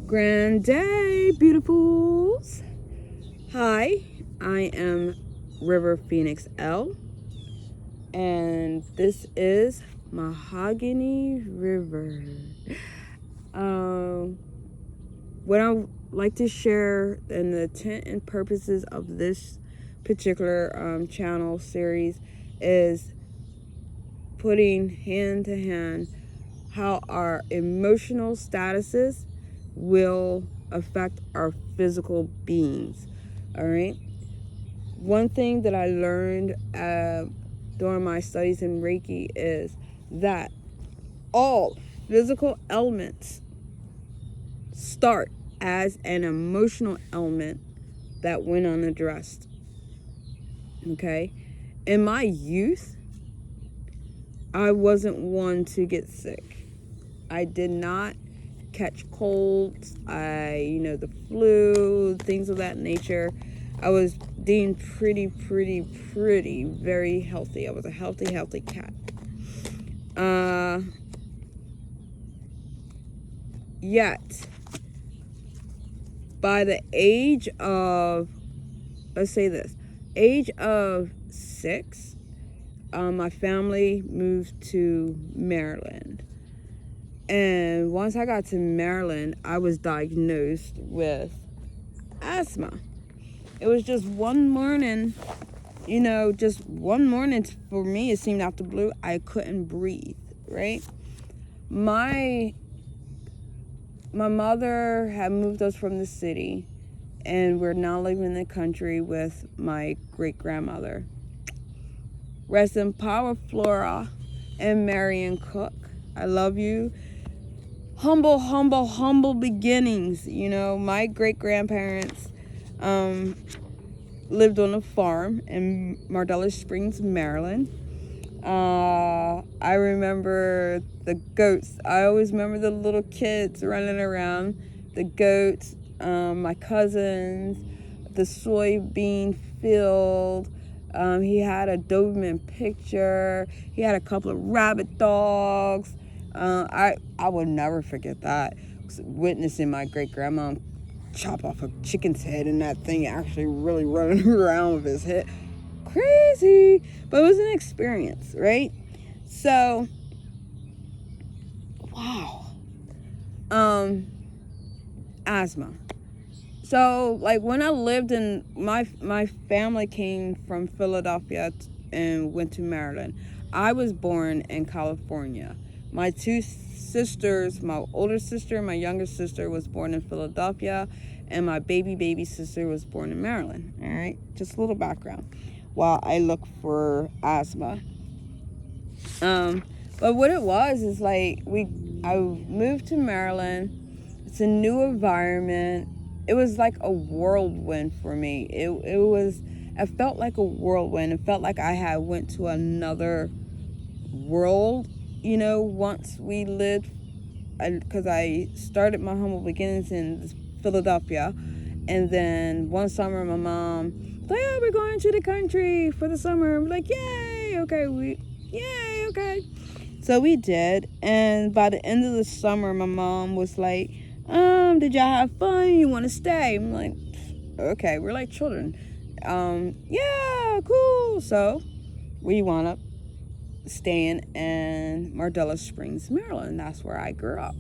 Grand day, beautifuls. Hi, I am River Phoenix L, and this is Mahogany River. What I would like to share and the intent and purposes of this particular channel series is putting hand to hand how our emotional statuses will affect our physical beings. All right. One thing that I learned during my studies in Reiki is that all physical elements start as an emotional element that went unaddressed. Okay. In my youth, I wasn't one to get sick. I did not catch colds, the flu, things of that nature. I was deemed pretty, very healthy. I was a healthy cat. Yet, by the age of, age of 6, my family moved to Maryland. And once I got to Maryland, I was diagnosed with asthma. It was just one morning, for me, it seemed out the blue, I couldn't breathe, right? My mother had moved us from the city, and we're now living in the country with my great-grandmother. Rest in power, Flora and Marion Cook. I love you. Humble beginnings. My great-grandparents lived on a farm in Marcellus Springs, Maryland. I remember the goats. I always remember the little kids running around. The goats, my cousins, the soybean field. He had a Doberman picture. He had a couple of rabbit dogs. I will never forget that. Witnessing my great-grandma chop off a chicken's head and that thing actually really running around with his head. Crazy. But it was an experience, right? So, wow. Asthma. So, when I lived in, my family came from Philadelphia and went to Maryland. I was born in California. My two sisters, my older sister and my younger sister, was born in Philadelphia, and my baby sister was born in Maryland. All right, just a little background while I look for asthma. But what it was is I moved to Maryland. It's a new environment. It was like a whirlwind for me. It felt like a whirlwind. It felt like I had went to another world, once we lived, because I started my humble beginnings in Philadelphia. And then one summer, my mom was like, "Oh, we're going to the country for the summer." We're like, "Yay, okay, yay, okay." So we did. And by the end of the summer, my mom was like, "Did y'all have fun? You want to stay?" I'm like, "Okay." We're like children. Yeah, cool. So we wound up staying in Marcellus Springs, Maryland. That's where I grew up.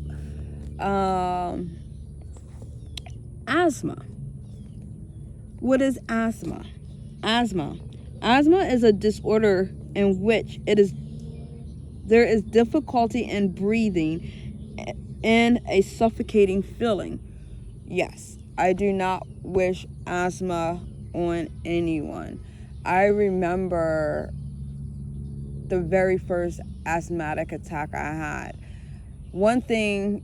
Asthma. What is asthma? Asthma is a disorder in which there is difficulty in breathing and a suffocating feeling. Yes, I do not wish asthma on anyone. I remember the very first asthmatic attack I had. One thing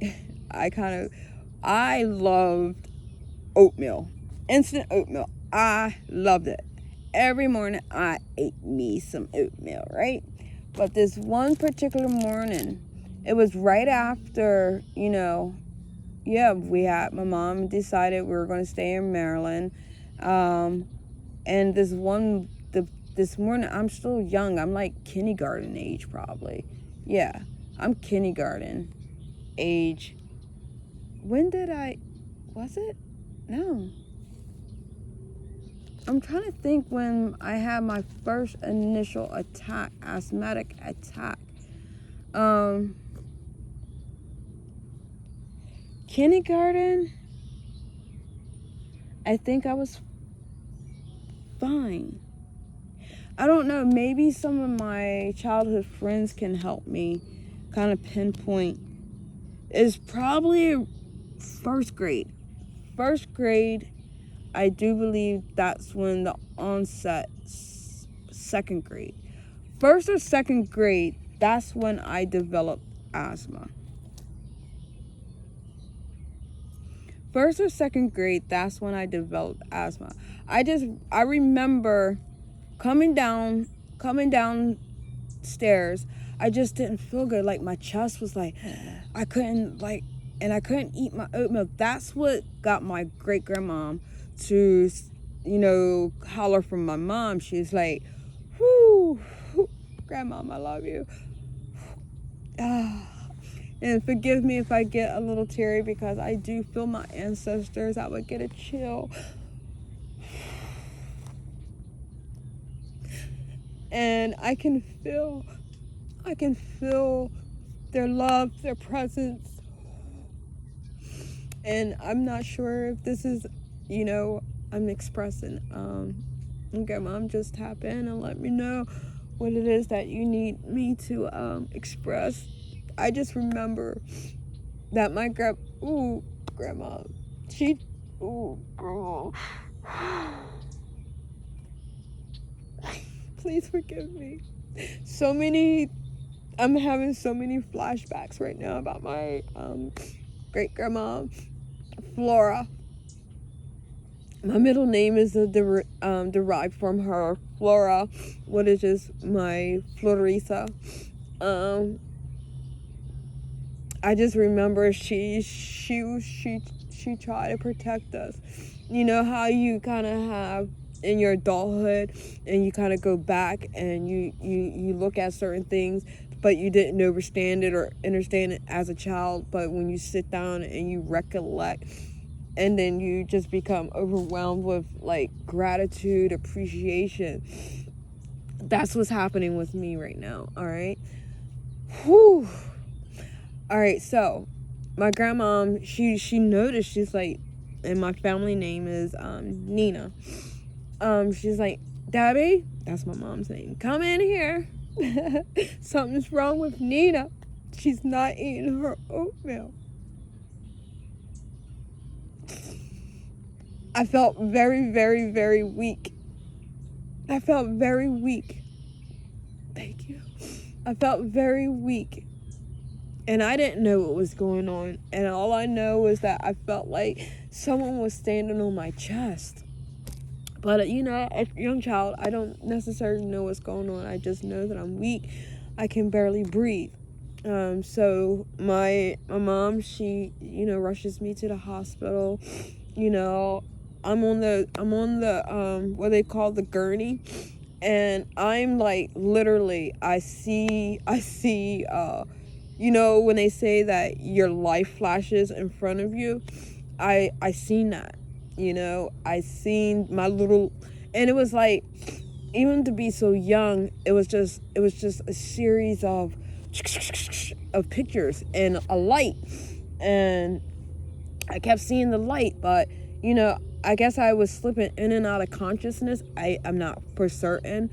I loved oatmeal. Instant oatmeal. I loved it. Every morning I ate me some oatmeal, right? But this one particular morning, it was right after, my mom decided we were going to stay in Maryland. And this morning, I'm still young. I'm like kindergarten age, probably. Yeah, I'm kindergarten age. When did I Was it? No. I'm trying to think when I had my first initial attack, asthmatic attack. Kindergarten, I think I was fine. I don't know, maybe some of my childhood friends can help me kind of pinpoint. It's probably first grade. First grade, I do believe that's when the onset, second grade. First or second grade, that's when I developed asthma. First or second grade, that's when I developed asthma. I remember coming downstairs, I just didn't feel good. Like my chest was like, I couldn't eat my oatmeal. That's what got my great grandmom to, holler from my mom. She's like, whoo, grandmom, I love you. And forgive me if I get a little teary because I do feel my ancestors. I would get a chill. And I can feel their love, their presence. And I'm not sure if this is, I'm expressing. Okay, Mom, just tap in and let me know what it is that you need me to express. I just remember that my grandma, grandma, please forgive me. I'm having so many flashbacks right now about my great grandma, Flora. My middle name is derived from her, Flora, what is just my Florisa. I just remember she tried to protect us. You know how you kind of have in your adulthood and you kind of go back and you look at certain things, but you didn't understand it as a child. But when you sit down and you recollect, and then you just become overwhelmed with like gratitude, appreciation. That's what's happening with me right now. All right. Whew. All right, so my grandma, she noticed, she's like, and my family name is Nina. She's like, Debbie, that's my mom's name, come in here. Something's wrong with Nina. She's not eating her oatmeal. I felt very, very, very weak. I felt very weak. Thank you. I felt very weak. And I didn't know what was going on. And all I know was that I felt like someone was standing on my chest. But, as a young child, I don't necessarily know what's going on. I just know that I'm weak. I can barely breathe. So my mom, she, rushes me to the hospital. I'm on the what they call the gurney. And I'm like, literally, I see, when they say that your life flashes in front of you, I seen that, I seen my little, and it was like, even to be so young, it was just a series of pictures and a light, and I kept seeing the light, but, I guess I was slipping in and out of consciousness. I'm not for certain.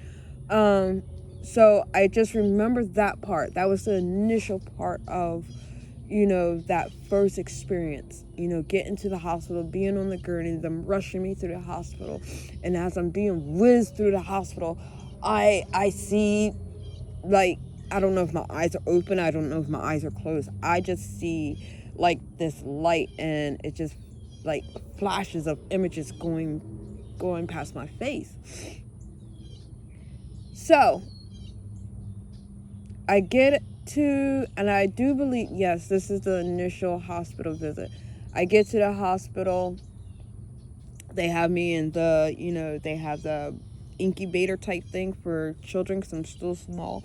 So I just remember that part. That was the initial part of, that first experience, getting to the hospital, being on the gurney, them rushing me through the hospital. And as I'm being whizzed through the hospital, I see, like, I don't know if my eyes are open. I don't know if my eyes are closed. I just see, like, this light, and it just, like, flashes of images going past my face. So I get to, and I do believe, yes, this is the initial hospital visit. I get to the hospital. They have me in the, they have the incubator type thing for children because I'm still small.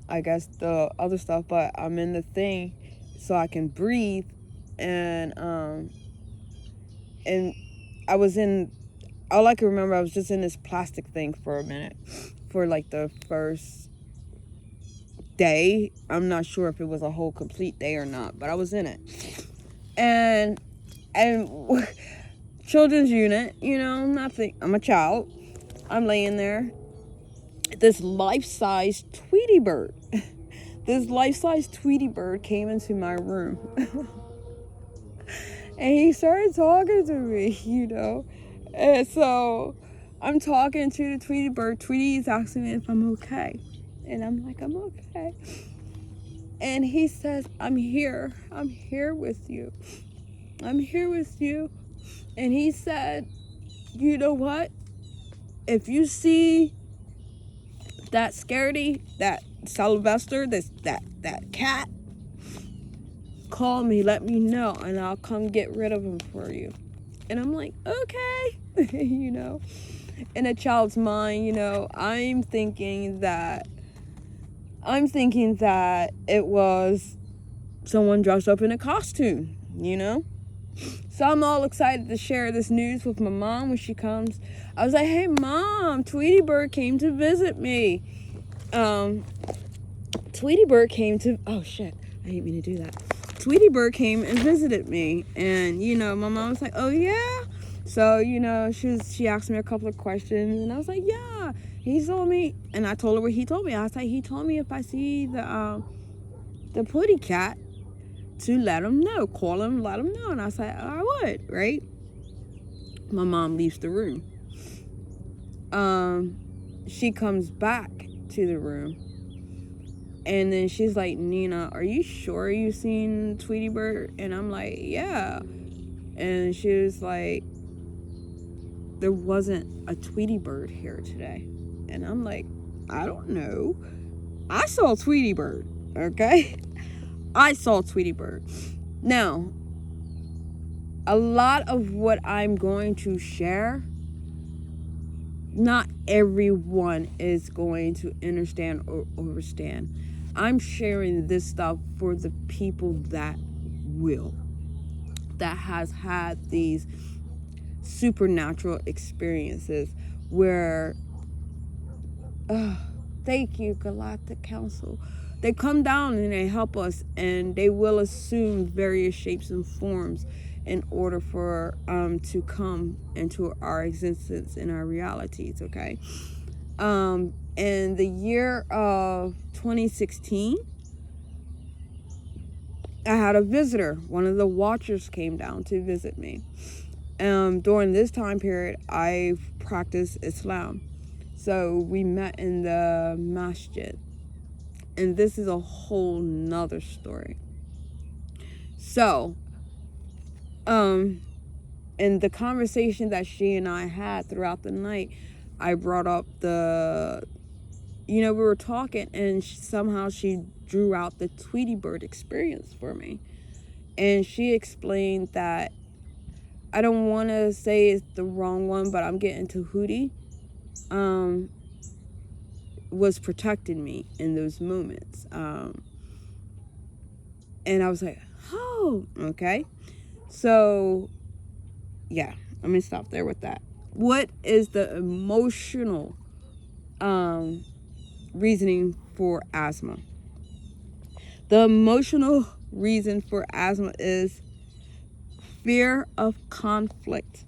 I guess the other stuff, but I'm in the thing so I can breathe. And and I was in, all I can remember, I was just in this plastic thing for a minute, for like the first day. I'm not sure if it was a whole complete day or not, but I was in it. And children's unit, nothing. I'm a child. I'm laying there. This life-size Tweety bird. This life-size Tweety bird came into my room. And he started talking to me, And so I'm talking to the Tweety bird. Tweety's asking me if I'm okay. And I'm like, I'm okay. And he says, I'm here. I'm here with you. I'm here with you. And he said, you know what? If you see that Scaredy, that Sylvester, that cat, call me, let me know, and I'll come get rid of him for you. And I'm like, okay. In a child's mind, I'm thinking that it was someone dressed up in a costume, So I'm all excited to share this news with my mom when she comes. I was like, hey, Mom, Tweety bird came to visit me. Tweety bird came to, oh shit, I didn't mean to do that. Tweety bird came and visited me. And, my mom was like, oh yeah? So, she asked me a couple of questions, and I was like, yeah. He told me, and I told her what he told me. I was like, he told me if I see the putty cat, to let him know, call him, let him know. And I said, I would, right? My mom leaves the room. She comes back to the room, and then she's like, Nina, are you sure you seen Tweety bird? And I'm like, yeah. And she was like, there wasn't a Tweety bird here today. And I'm like, I don't know. I saw Tweety bird, okay? I saw Tweety bird. Now, a lot of what I'm going to share, not everyone is going to understand or understand. I'm sharing this stuff for the people that will, that has had these supernatural experiences where, thank you, Galactic Council. They come down and they help us, and they will assume various shapes and forms in order for to come into our existence and our realities, okay? In the year of 2016, I had a visitor. One of the watchers came down to visit me. During this time period, I practiced Islam. So we met in the masjid. And this is a whole nother story. So, in the conversation that she and I had throughout the night, I brought up we were talking, and somehow she drew out the Tweety bird experience for me. And she explained that, I don't want to say it's the wrong one, but I'm getting Tahuti, was protecting me in those moments. And I was like, oh, okay. So, yeah, let me stop there with that. What is the emotional reasoning for asthma? The emotional reason for asthma is fear of conflict,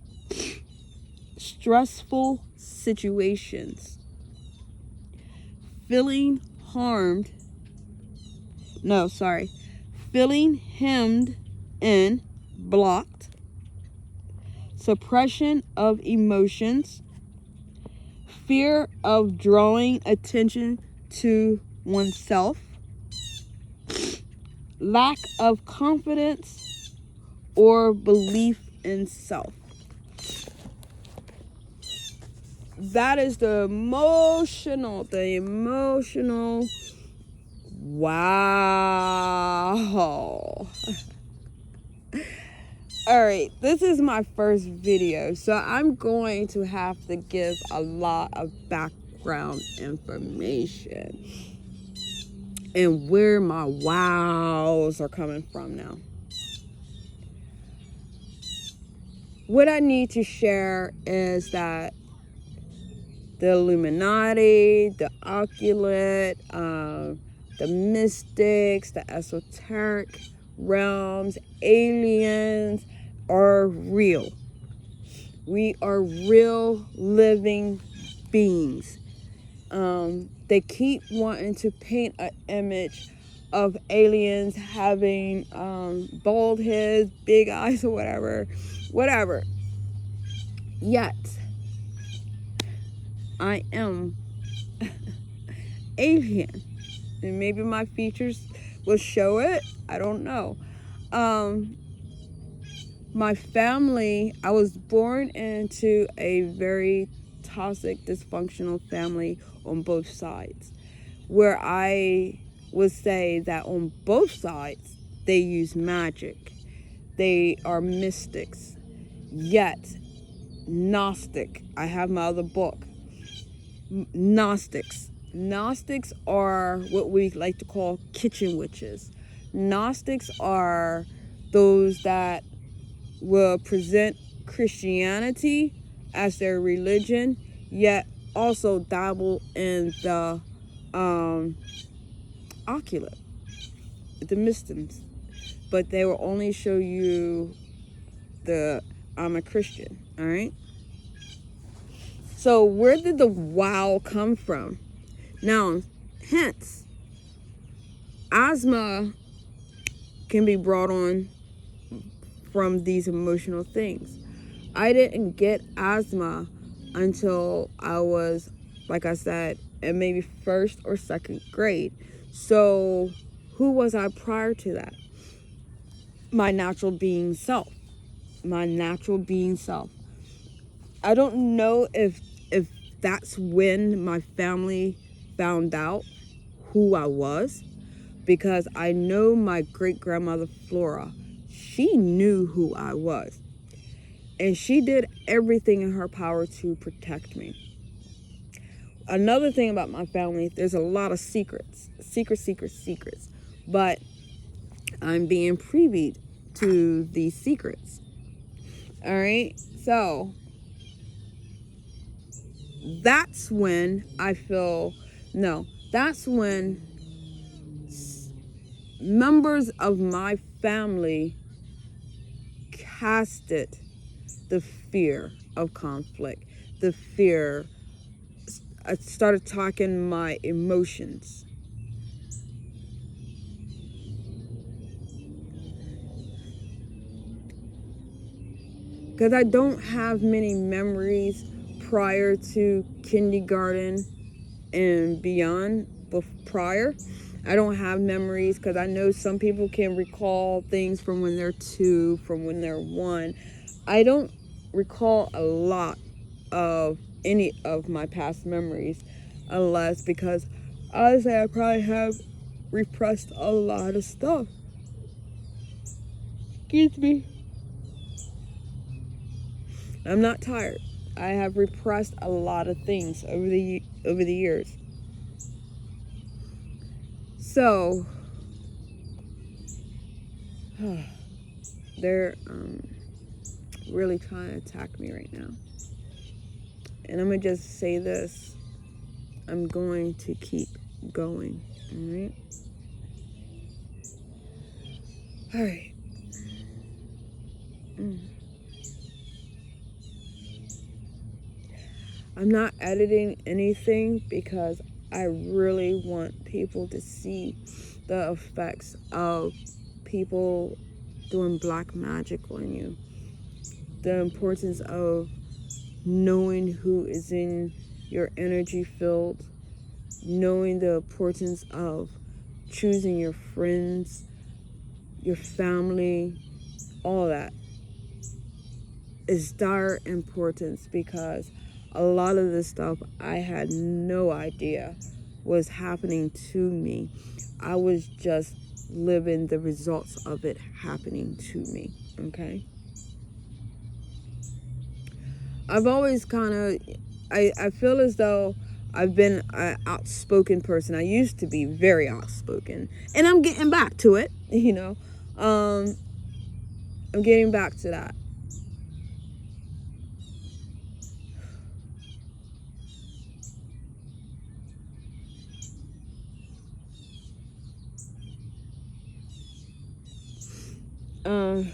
stressful situations, feeling hemmed in, blocked, suppression of emotions, fear of drawing attention to oneself, lack of confidence or belief in self. That is the emotional. Wow. All right, this is my first video, so I'm going to have to give a lot of background information and where my wows are coming from now. what I need to share is that the Illuminati, the Occult, the mystics, the esoteric realms, aliens are real. We are real living beings. They keep wanting to paint an image of aliens having bald heads, big eyes, or whatever. Yet, I am alien. And maybe my features will show it. I don't know. My family, I was born into a very toxic, dysfunctional family on both sides, where I would say that on both sides, they use magic. They are mystics. Yet, Gnostic. I have my other book. Gnostics. Gnostics are what we like to call kitchen witches. Gnostics are those that will present Christianity as their religion, yet also dabble in the occult, the mystics. But they will only show you the I'm a Christian, all right? So where did the wow come from? Now, hence, asthma can be brought on from these emotional things. I didn't get asthma until I was, like I said, in maybe first or second grade. So who was I prior to that? My natural being self. My natural being self. I don't know if that's when my family found out who I was, because I know my great-grandmother Flora, she knew who I was. And she did everything in her power to protect me. Another thing about my family, there's a lot of secrets. Secrets. But I'm being privy to these secrets. All right? So, that's when I feel, that's when members of my family casted the fear of conflict, the fear. I started talking my emotions. Because I don't have many memories prior to kindergarten and beyond. Prior, I don't have memories, because I know some people can recall things from when they're 2, from when they're 1. I don't recall a lot of any of my past memories, unless, because honestly I probably have repressed a lot of stuff. Excuse me. I'm not tired. I have repressed a lot of things over the years. So they're really trying to attack me right now. And I'm going to just say this. I'm going to keep going. Alright? Alright. I'm not editing anything because I really want people to see the effects of people doing black magic on you. The importance of knowing who is in your energy field, knowing the importance of choosing your friends, your family, all that is dire importance, because a lot of this stuff I had no idea was happening to me. I was just living the results of it happening to me, okay? I've always kind of, I feel as though I've been an outspoken person. I used to be very outspoken, and I'm getting back to it, I'm getting back to that. Um,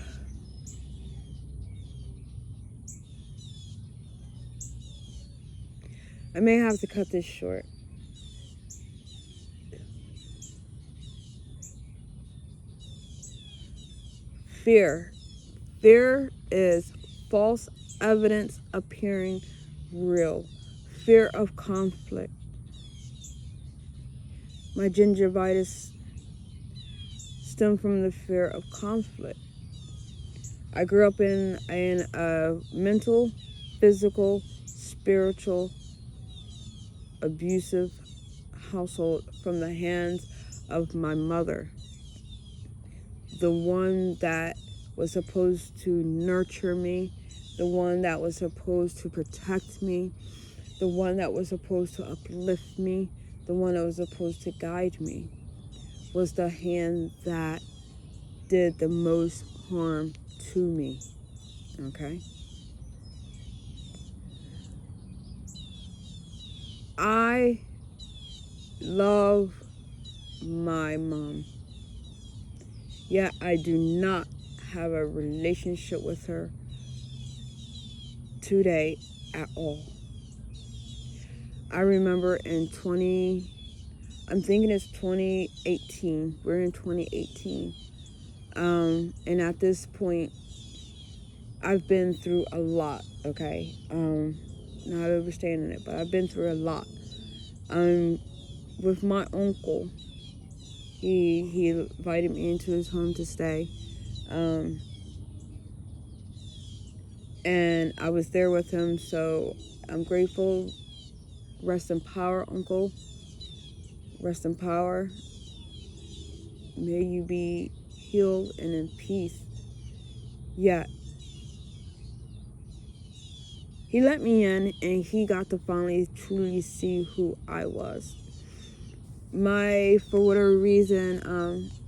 I may have to cut this short. Fear. Fear is false evidence appearing real. Fear of conflict. My gingivitis stemmed from the fear of conflict. I grew up in a mental, physical, spiritual, abusive household from the hands of my mother. The one that was supposed to nurture me, the one that was supposed to protect me, the one that was supposed to uplift me, the one that was supposed to guide me, was the hand that did the most harm to me. Okay? I love my mom. Yet I do not have a relationship with her today at all. I remember in I'm thinking it's 2018. We're in 2018. And at this point, I've been through a lot, okay? Not overstanding it, but I've been through a lot. With my uncle, he invited me into his home to stay. And I was there with him, so I'm grateful. Rest in power, Uncle. Rest in power. May you be healed and in peace. Yet, he let me in, and he got to finally truly see who I was. For whatever reason,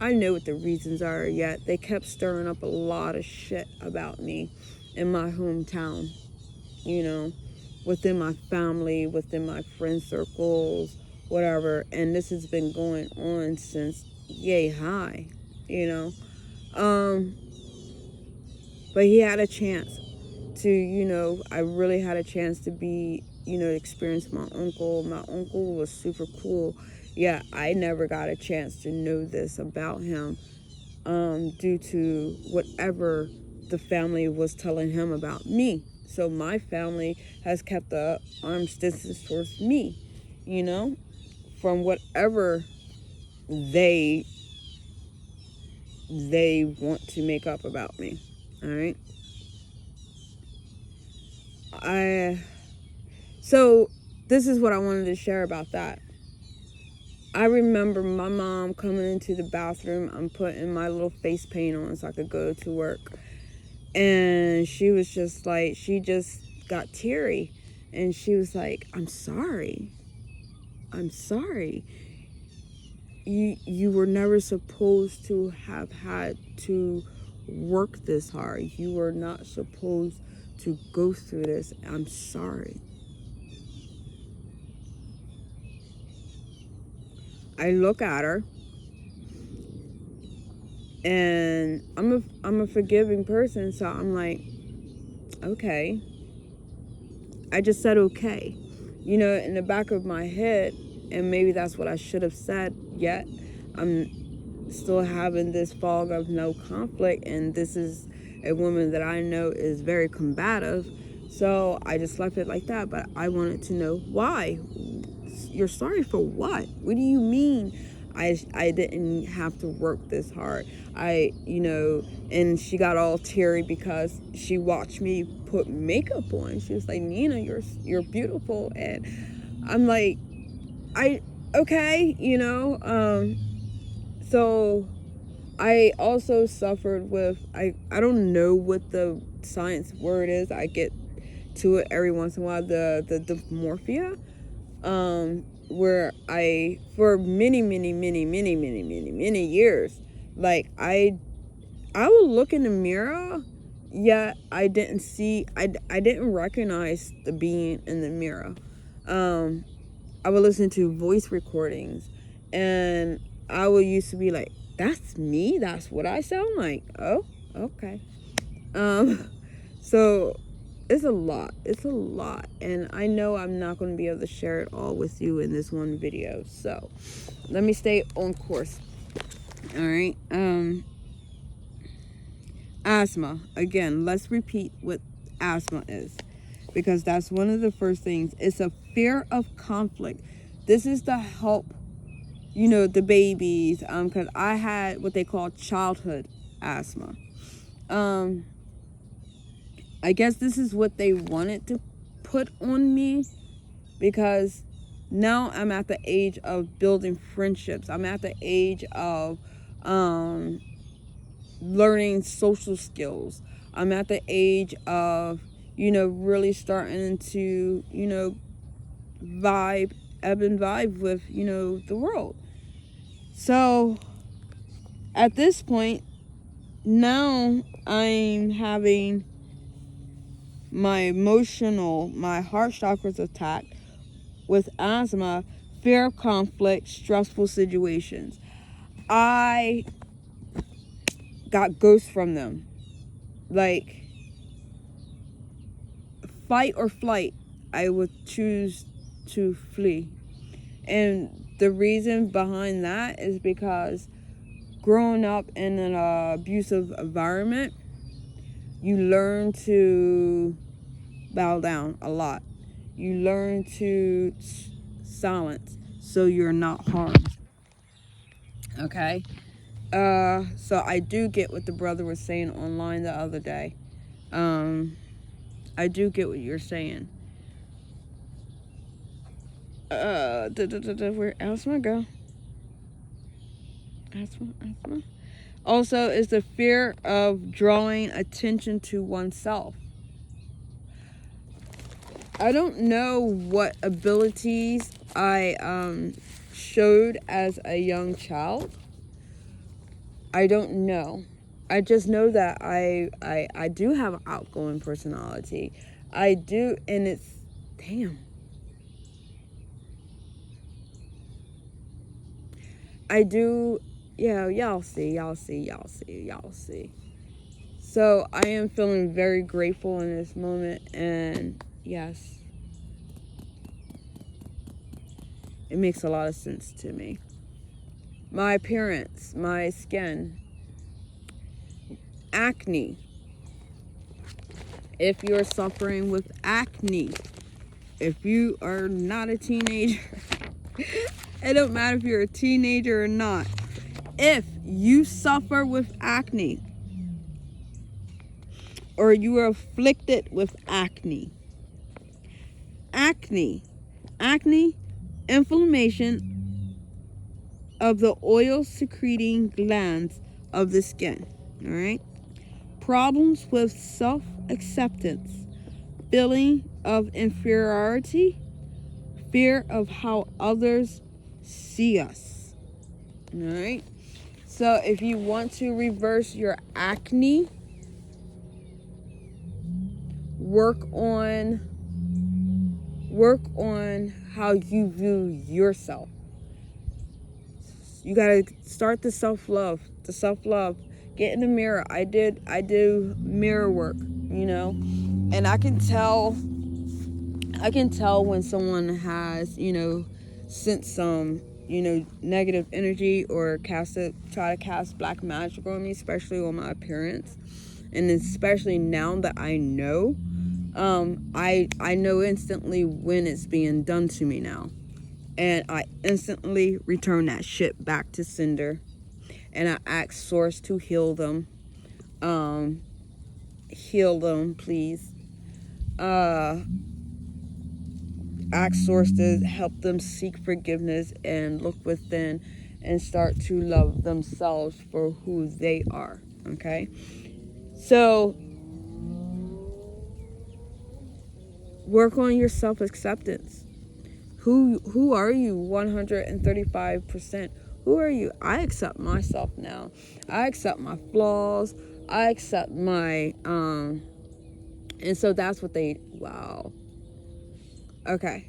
I know what the reasons are, yet they kept stirring up a lot of shit about me in my hometown, within my family, within my friend circles, whatever. And this has been going on since yay high, but he had a chance to, I really had a chance to be, experience my uncle. My uncle was super cool. Yeah, I never got a chance to know this about him, due to whatever the family was telling him about me. So my family has kept the arm's distance towards me, from whatever they want to make up about me. All right. So this is what I wanted to share about that. I remember my mom coming into the bathroom. I'm putting my little face paint on so I could go to work. And she was just like, she just got teary. And she was like, I'm sorry. You were never supposed to have had to work this hard. You were not supposed to go through this. I'm sorry. I look at her, and I'm a forgiving person, so I'm like, okay. I just said okay. In the back of my head, and maybe that's what I should have said, yet I'm still having this fog of no conflict, and this is a woman that I know is very combative, so I just left it like that. But I wanted to know why. You're sorry for what? What do you mean I didn't have to work this hard? And she got all teary because she watched me put makeup on. She was like, Nina, you're beautiful. And I'm like, okay, so I also suffered with, I don't know what the science word is. I get to it every once in a while, the dysmorphia, where for many years, like I will look in the mirror, yet I didn't recognize the being in the mirror. I would listen to voice recordings, and I would used to be like, that's me? That's what I sound like? Oh, Okay. So it's a lot. It's a lot. And I know I'm not going to be able to share it all with you in this one video. So let me stay on course. All right. Asthma. Again, let's repeat what asthma is, because that's one of the first things. It's a fear of conflict. This is to help, the babies, because I had what they call childhood asthma. I guess this is what they wanted to put on me, because now I'm at the age of building friendships. I'm at the age of learning social skills. I'm at the age of, really starting to, ebb and vibe with, the world. So at this point, now I'm having my heart chakras attacked with asthma, fear of conflict, stressful situations. I got ghosts from them. Like, fight or flight, I would choose to flee. And the reason behind that is because growing up in an abusive environment, you learn to bow down a lot. You learn to silence so you're not harmed. Okay? So I do get what the brother was saying online the other day. I do get what you're saying. Where asthma go? Asthma. Also, is the fear of drawing attention to oneself. I don't know what abilities I showed as a young child. I don't know. I just know that I do have an outgoing personality. I do, and it's, damn. I do, yeah, y'all see. So I am feeling very grateful in this moment, and yes, it makes a lot of sense to me. My appearance, my skin, acne. If you're suffering with acne, if you are not a teenager, it don't matter if you're a teenager or not. If you suffer with acne, or you are afflicted with acne, inflammation of the oil secreting glands of the skin. All right. Problems with self-acceptance, feeling of inferiority, fear of how others see us. All right. So if you want to reverse your acne, work on how you view yourself. You gotta start the self-love. Get in the mirror. I do mirror work, and I can tell when someone has, sent some, negative energy, or try to cast black magic on me, especially on my appearance. And especially now that I know, I know instantly when it's being done to me now. And I instantly return that shit back to sender. And I ask Source to heal them. Heal them, please. Ask Source to help them seek forgiveness and look within and start to love themselves for who they are. Okay? So, work on your self-acceptance. Who are you? 135%. Who are you? I accept myself now. I accept my flaws. I accept my and so that's what wow. Okay.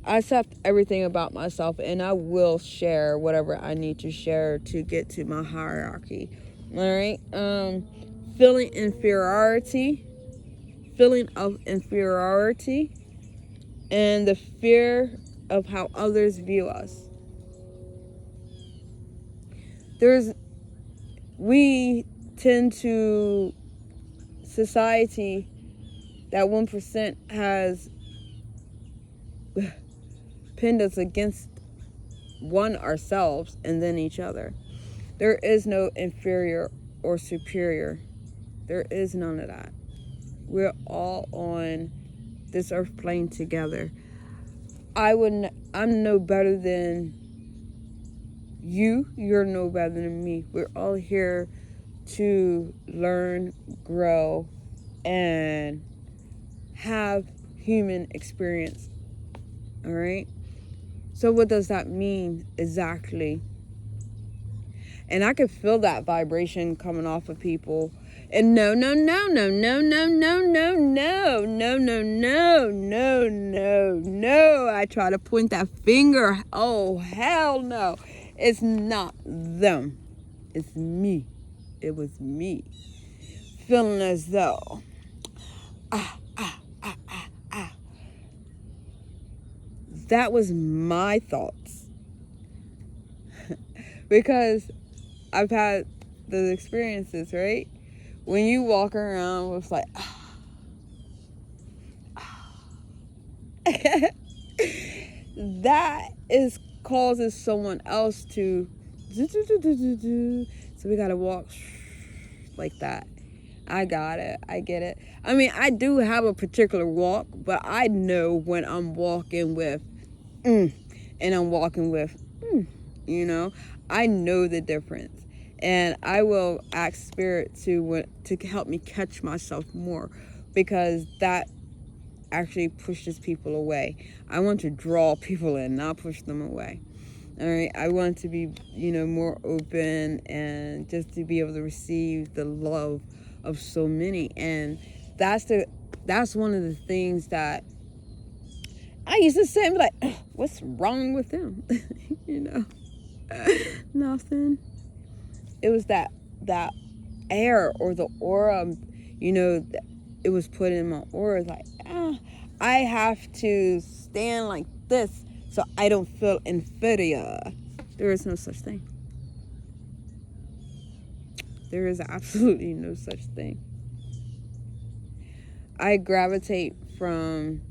I accept everything about myself, and I will share whatever I need to share to get to my hierarchy All right. Feeling inferiority, feeling of inferiority, and the fear of how others view us. We tend to, society, that 1% has pinned us against ourselves and then each other. There is no inferior or superior. There is none of that. We're all on this earth plane together. I'm no better than you. You're no better than me. We're all here to learn, grow, and have human experience. All right? So what does that mean exactly? And I could feel that vibration coming off of people. And no. I try to point that finger. Oh, hell no. It's not them. It's me. It was me. Feeling as though, that was my thoughts. Because I've had those experiences, right? When you walk around with like, that causes someone else to, so we gotta walk like that. I got it. I get it. I mean, I do have a particular walk, but I know when I'm walking with and I'm walking with I know the difference. And I will ask Spirit to help me catch myself more, because that actually pushes people away. I want to draw people in, not push them away. All right, I want to be, more open, and just to be able to receive the love of so many. And that's one of the things that I used to say, and be like, what's wrong with them? Nothing. It was that air or the aura, it was put in my aura, like, I have to stand like this so I don't feel inferior. There is no such thing. There is absolutely no such thing. I gravitate from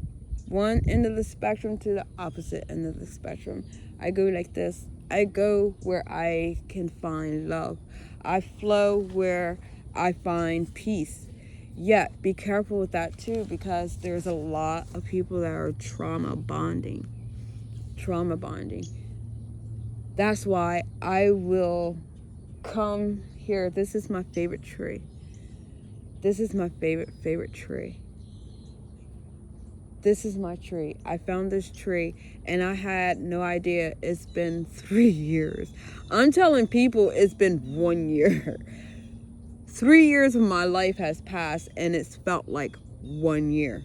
one end of the spectrum to the opposite end of the spectrum. I go like this. I go where I can find love. I flow where I find peace. Yet, be careful with that too, because there's a lot of people that are trauma bonding. That's why I will come here. This is my favorite tree. This is my favorite tree. This is my tree. I found this tree and I had no idea. It's been 3 years. I'm telling people it's been 1 year. 3 years of my life has passed and it's felt like 1 year.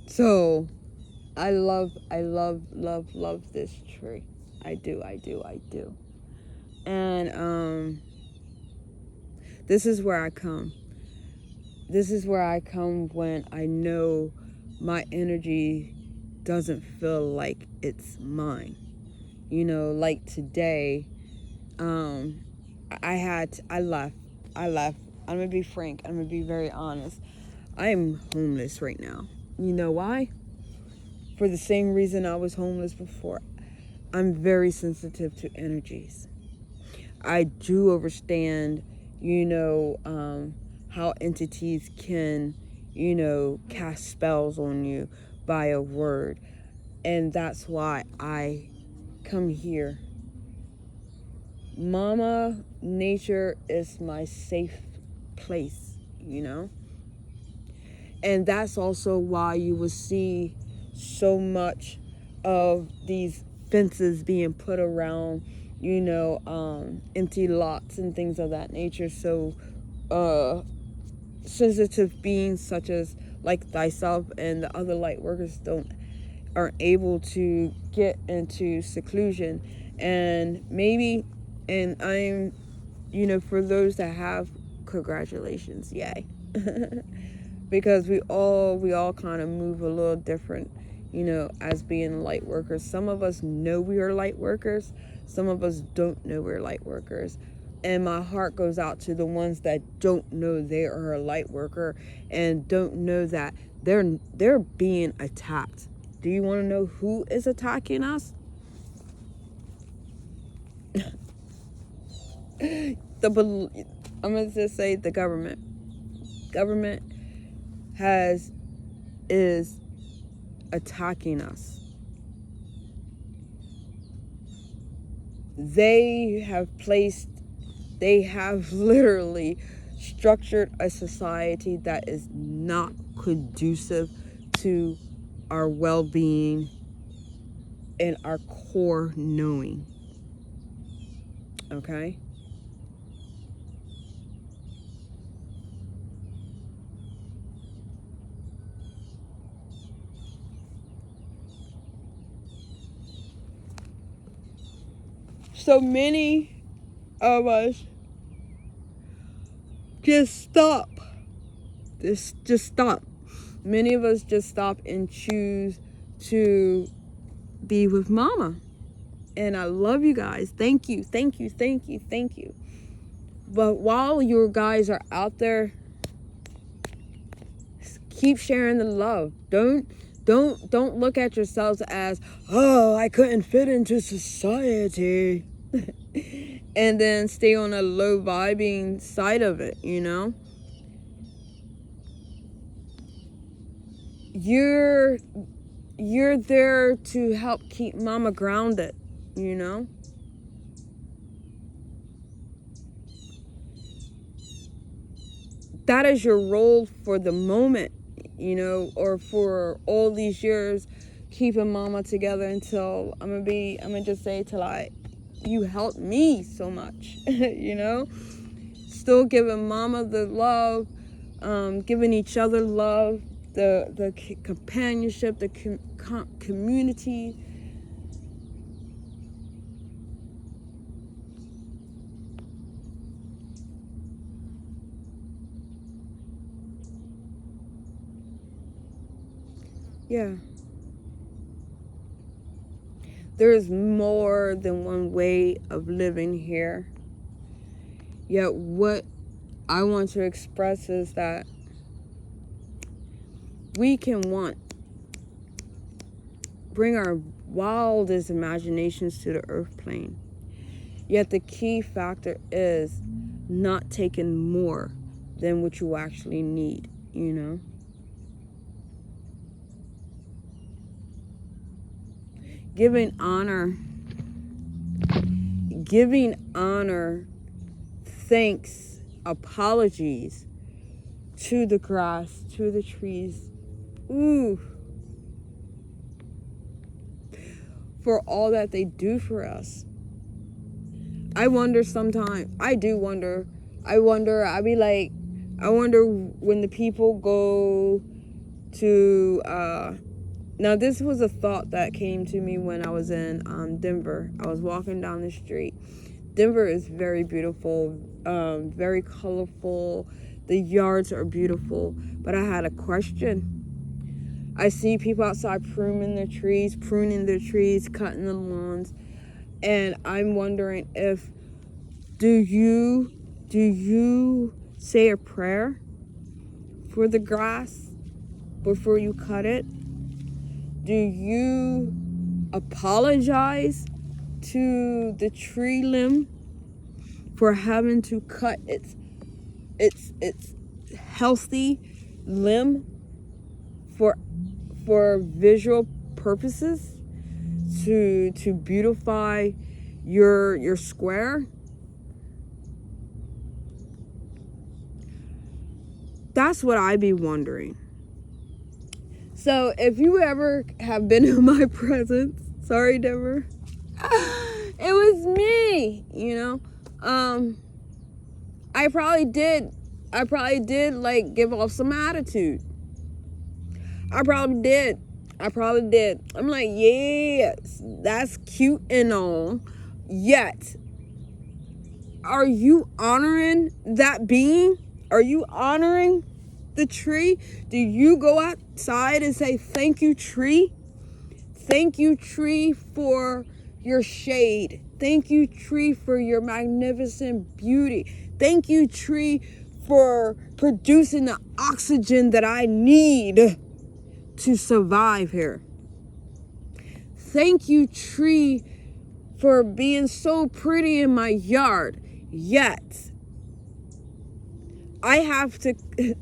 So I love this tree. I do. And this is where I come. This is where I come when I know my energy doesn't feel like it's mine. Like today, I left. I'm going to be frank. I'm going to be very honest. I am homeless right now. You know why? For the same reason I was homeless before. I'm very sensitive to energies. I do understand, how entities can, cast spells on you by a word. And that's why I come here. Mama Nature is my safe place, And that's also why you will see so much of these fences being put around, empty lots and things of that nature. So, sensitive beings such as like thyself and the other light workers aren't able to get into seclusion. And maybe And I'm, for those that have, congratulations, yay. Because we all kind of move a little different, as being light workers. Some of us know we are light workers. Some of us don't know we're light workers. And my heart goes out to the ones that don't know they are a light worker and don't know that they're being attacked. Do you want to know who is attacking us? I'm going to just say the government. Government is attacking us. They have literally structured a society that is not conducive to our well-being and our core knowing. Okay? So many of us just stop. Just stop. Many of us just stop and choose to be with mama. And I love you guys. Thank you. Thank you. Thank you. Thank you. But while you guys are out there, keep sharing the love. Don't look at yourselves as, oh, I couldn't fit into society. And then stay on a low vibing side of it, You're there to help keep mama grounded, That is your role for the moment, or for all these years, keeping mama together until I'm gonna just say till you helped me so much, still giving mama the love, giving each other love, the companionship, the community. Yeah. There is more than one way of living here. Yet what I want to express is that we can bring our wildest imaginations to the earth plane. Yet the key factor is not taking more than what you actually need, Giving honor, thanks, apologies to the grass, to the trees. Ooh. For all that they do for us. I wonder sometimes, I wonder when the people go to, now this was a thought that came to me when I was in Denver. I was walking down the street. Denver is very beautiful, very colorful. The yards are beautiful. But I had a question. I see people outside pruning their trees, cutting the lawns. And I'm wondering do you say a prayer for the grass before you cut it? Do you apologize to the tree limb for having to cut its healthy limb for visual purposes, to beautify your square? That's what I be wondering. So if you ever have been in my presence, sorry, Denver, it was me, I probably did like give off some attitude. I probably did. I'm like, yes, that's cute and all, yet are you honoring that being? Are you honoring the tree? Do you go outside and say, thank you, tree? Thank you, tree, for your shade. Thank you, tree, for your magnificent beauty. Thank you, tree, for producing the oxygen that I need to survive here. Thank you, tree, for being so pretty in my yard. Yet, I have to,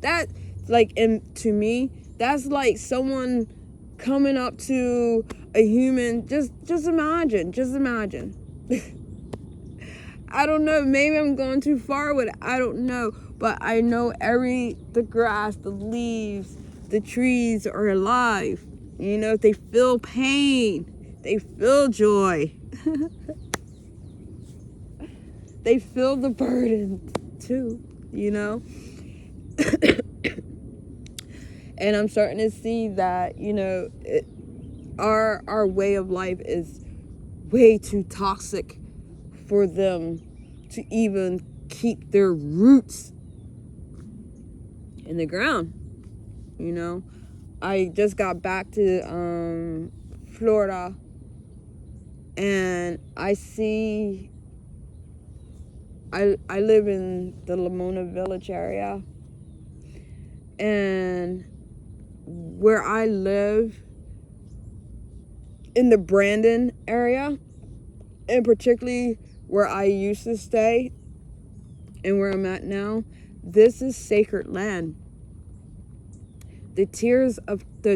that, like, and to me, that's like someone coming up to a human. Just imagine. I don't know, maybe I'm going too far with it, I don't know, but I know the grass, the leaves, the trees are alive. You know, they feel pain, they feel joy. They feel the burden too, you know. And I'm starting to see that, you know, our way of life is way too toxic for them to even keep their roots in the ground. You know, I just got back to Florida, and I see, I live in the Lamona Village area, and where I live in the Brandon area, and particularly where I used to stay and where I'm at now, this is sacred land. The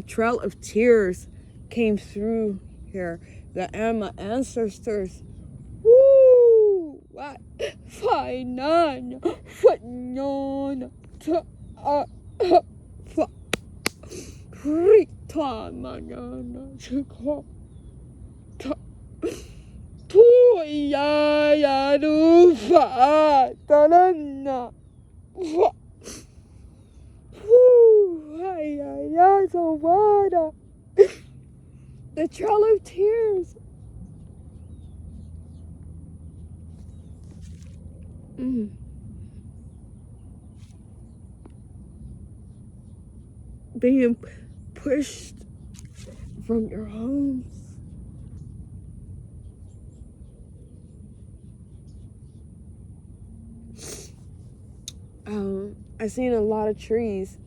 Trail of Tears came through here. My ancestors, woo, what? Fainan, Fatnon, Rita Manana, Chico, Tuya Yarufa, Tanana, so water. The Trail of Tears. Being pushed from your homes. I've seen a lot of trees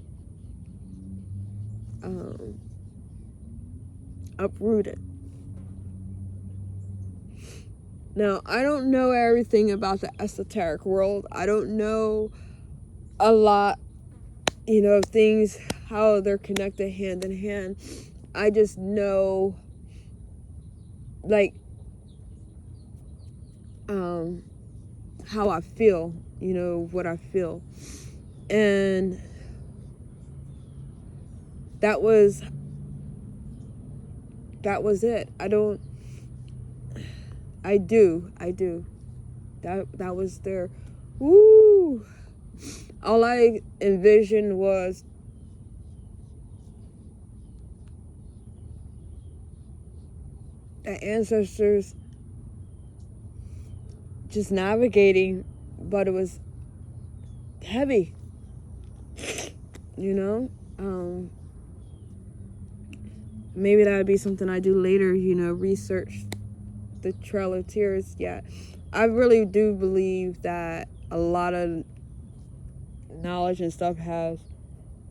uprooted. Now, I don't know everything about the esoteric world. I don't know a lot, you know, things, how they're connected hand in hand. I just know, like, how I feel, you know, what I feel. And that was it. I do. That was their, woo. All I envisioned was the ancestors just navigating, but it was heavy, you know. Maybe that would be something I do later, you know, research the Trail of Tears. Yeah, I really do believe that a lot of knowledge and stuff I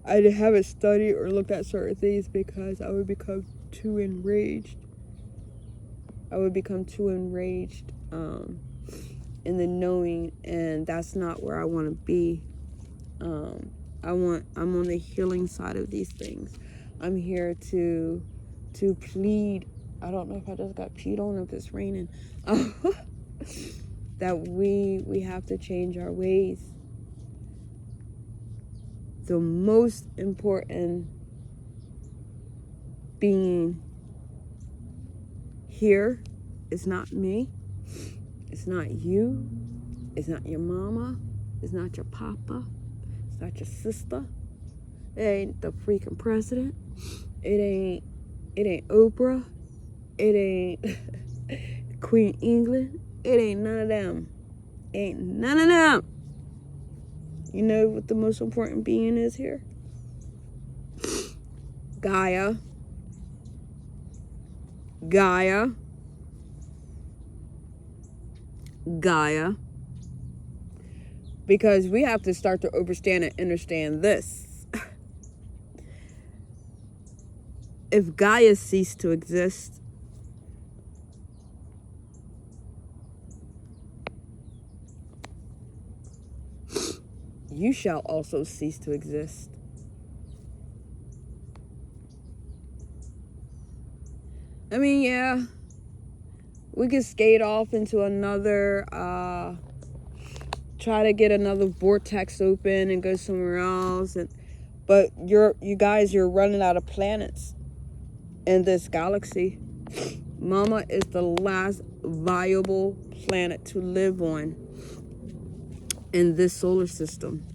haven't studied or looked at certain things because I would become too enraged. In the knowing, and that's not where I want to be. I'm on the healing side of these things. I'm here to plead. I don't know if I just got peed on or if it's raining. That we have to change our ways. The most important being here is not me. It's not you. It's not your mama. It's not your papa. It's not your sister. It ain't the freaking president. It ain't Oprah. It ain't Queen England. It ain't none of them. Ain't none of them. You know what the most important being is here? Gaia. Gaia. Gaia. Because we have to start to understand and understand this. If Gaia ceased to exist, you shall also cease to exist. I mean, yeah, we could skate off into another, try to get another vortex open and go somewhere else, but you guys, you're running out of planets in this galaxy. Mama is the last viable planet to live on in this solar system.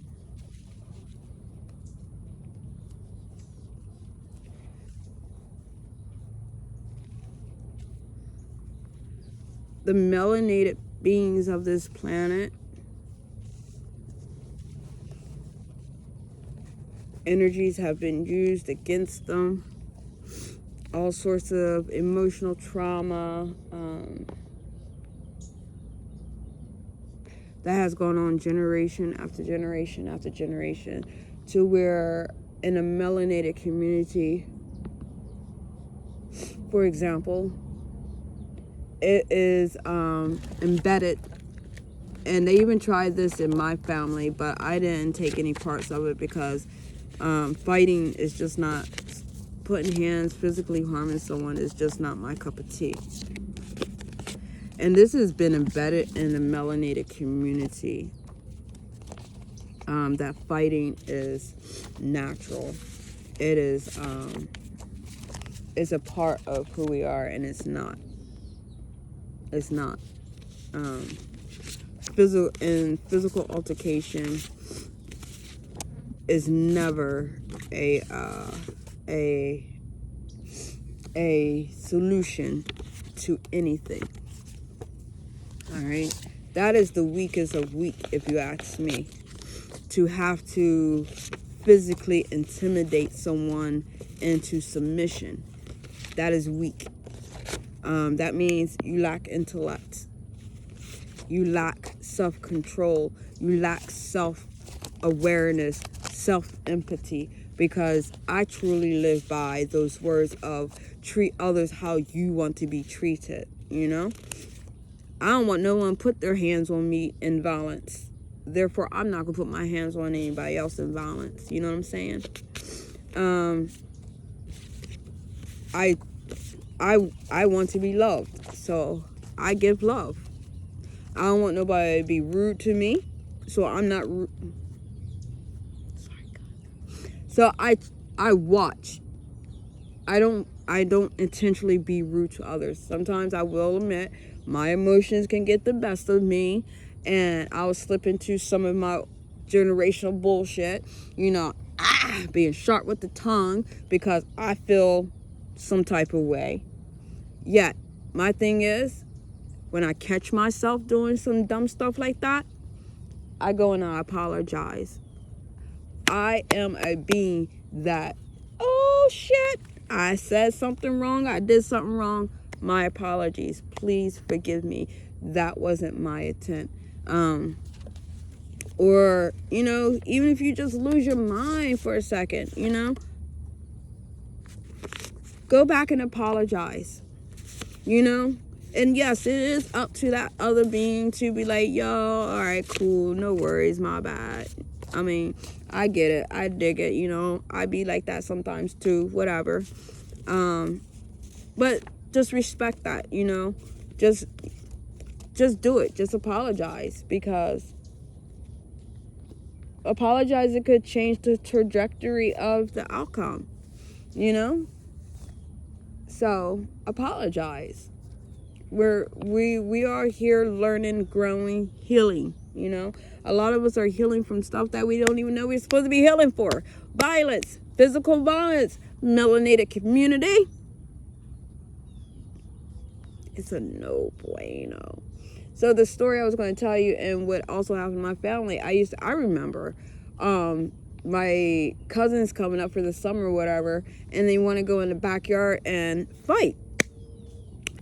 The melanated beings of this planet, energies have been used against them. All sorts of emotional trauma that has gone on generation after generation after generation, to where in a melanated community, for example, it is embedded, and they even tried this in my family, but I didn't take any parts of it because fighting is just not, putting hands, physically harming someone is just not my cup of tea. And this has been embedded in the melanated community, that fighting is natural. It is it's a part of who we are, and it's not. It's not. Physical altercation is never a solution to anything. All right, that is the weakest of weak, if you ask me. To have to physically intimidate someone into submission, that is weak. That means you lack intellect, you lack self-control, you lack self-awareness, self-empathy, because I truly live by those words of treat others how you want to be treated, you know? I don't want no one put their hands on me in violence. Therefore, I'm not going to put my hands on anybody else in violence. You know what I'm saying? I want to be loved, so I give love. I don't want nobody to be rude to me, so I'm not rude. Sorry, God. So I watch. I don't intentionally be rude to others. Sometimes I will admit my emotions can get the best of me, and I'll slip into some of my generational bullshit, you know, being sharp with the tongue because I feel some type of way. Yet, my thing is, when I catch myself doing some dumb stuff like that, I go and I apologize. I am a being that, oh shit, I said something wrong, I did something wrong, my apologies, please forgive me, that wasn't my intent. Or, you know, even if you just lose your mind for a second, you know, go back and apologize, you know. And yes, it is up to that other being to be like, yo, all right, cool, no worries, my bad. I mean, I get it, I dig it, you know, I be like that sometimes too, whatever. But just respect that, you know, just do it, just apologize, because apologizing could change the trajectory of the outcome, you know. So apologize. We are here learning, growing, healing, you know. A lot of us are healing from stuff that we don't even know we're supposed to be healing for. Violence, physical violence, melanated community. It's a no bueno. So the story I was going to tell you, and what also happened to my family, I remember my cousins coming up for the summer or whatever, and they want to go in the backyard and fight.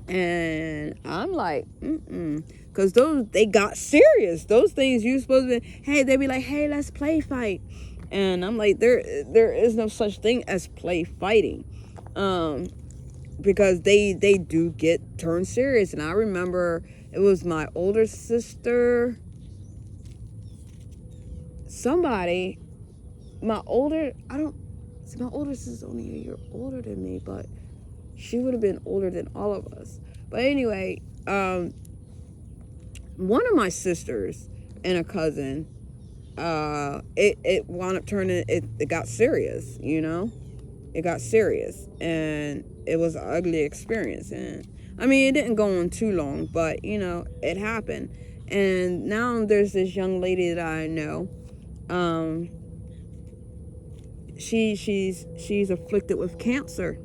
And I'm like, because they got serious. Those things you supposed to be, hey, they'd be like, hey, let's play fight. And I'm like, there is no such thing as play fighting. Because they do get turned serious. And I remember it was my older sister, somebody, my older sister's only a year older than me, but she would have been older than all of us. But anyway, one of my sisters and a cousin, it wound up turning, it got serious, you know? It got serious, and it was an ugly experience. And I mean, it didn't go on too long, but you know, it happened. And now there's this young lady that I know. She's afflicted with cancer.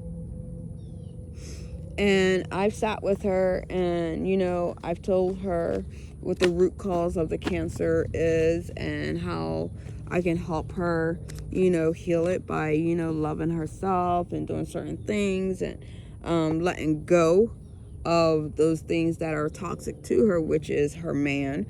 And I've sat with her, and you know, I've told her what the root cause of the cancer is and how I can help her, you know, heal it by, you know, loving herself and doing certain things, and letting go of those things that are toxic to her, which is her man.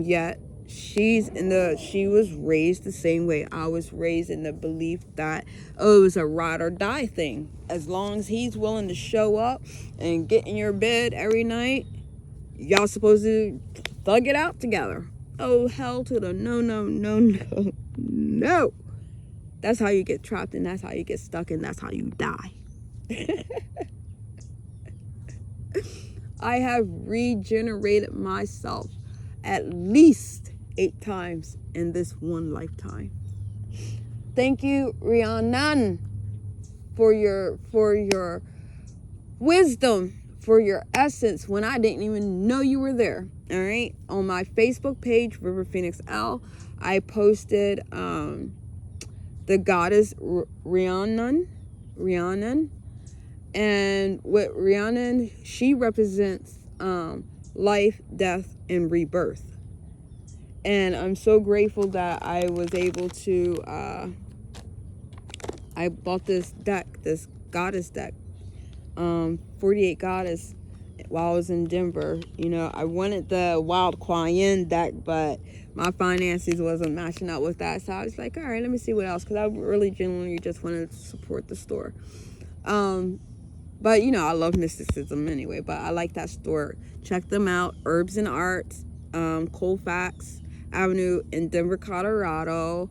Yet she was raised the same way I was raised, in the belief that, oh, it was a ride or die thing. As long as he's willing to show up and get in your bed every night, y'all supposed to thug it out together. Oh, hell to the no, no, no, no, no. That's how you get trapped, and that's how you get stuck, and that's how you die. I have regenerated myself at least 8 times in this one lifetime. Thank you, Rhiannon, for your wisdom, for your essence when I didn't even know you were there. All right, on my Facebook page, River Phoenix L, I posted the goddess Rhiannon, and with Rhiannon, she represents life, death, and rebirth. And I'm so grateful that I was able to, I bought this deck, this goddess deck, 48 Goddess, while I was in Denver. You know, I wanted the Wild Kuan Yin deck, but my finances wasn't matching up with that. So I was like, all right, let me see what else, because I really genuinely just wanted to support the store. But, you know, I love mysticism anyway, but I like that store. Check them out, Herbs and Arts, Colfax Avenue in Denver, Colorado.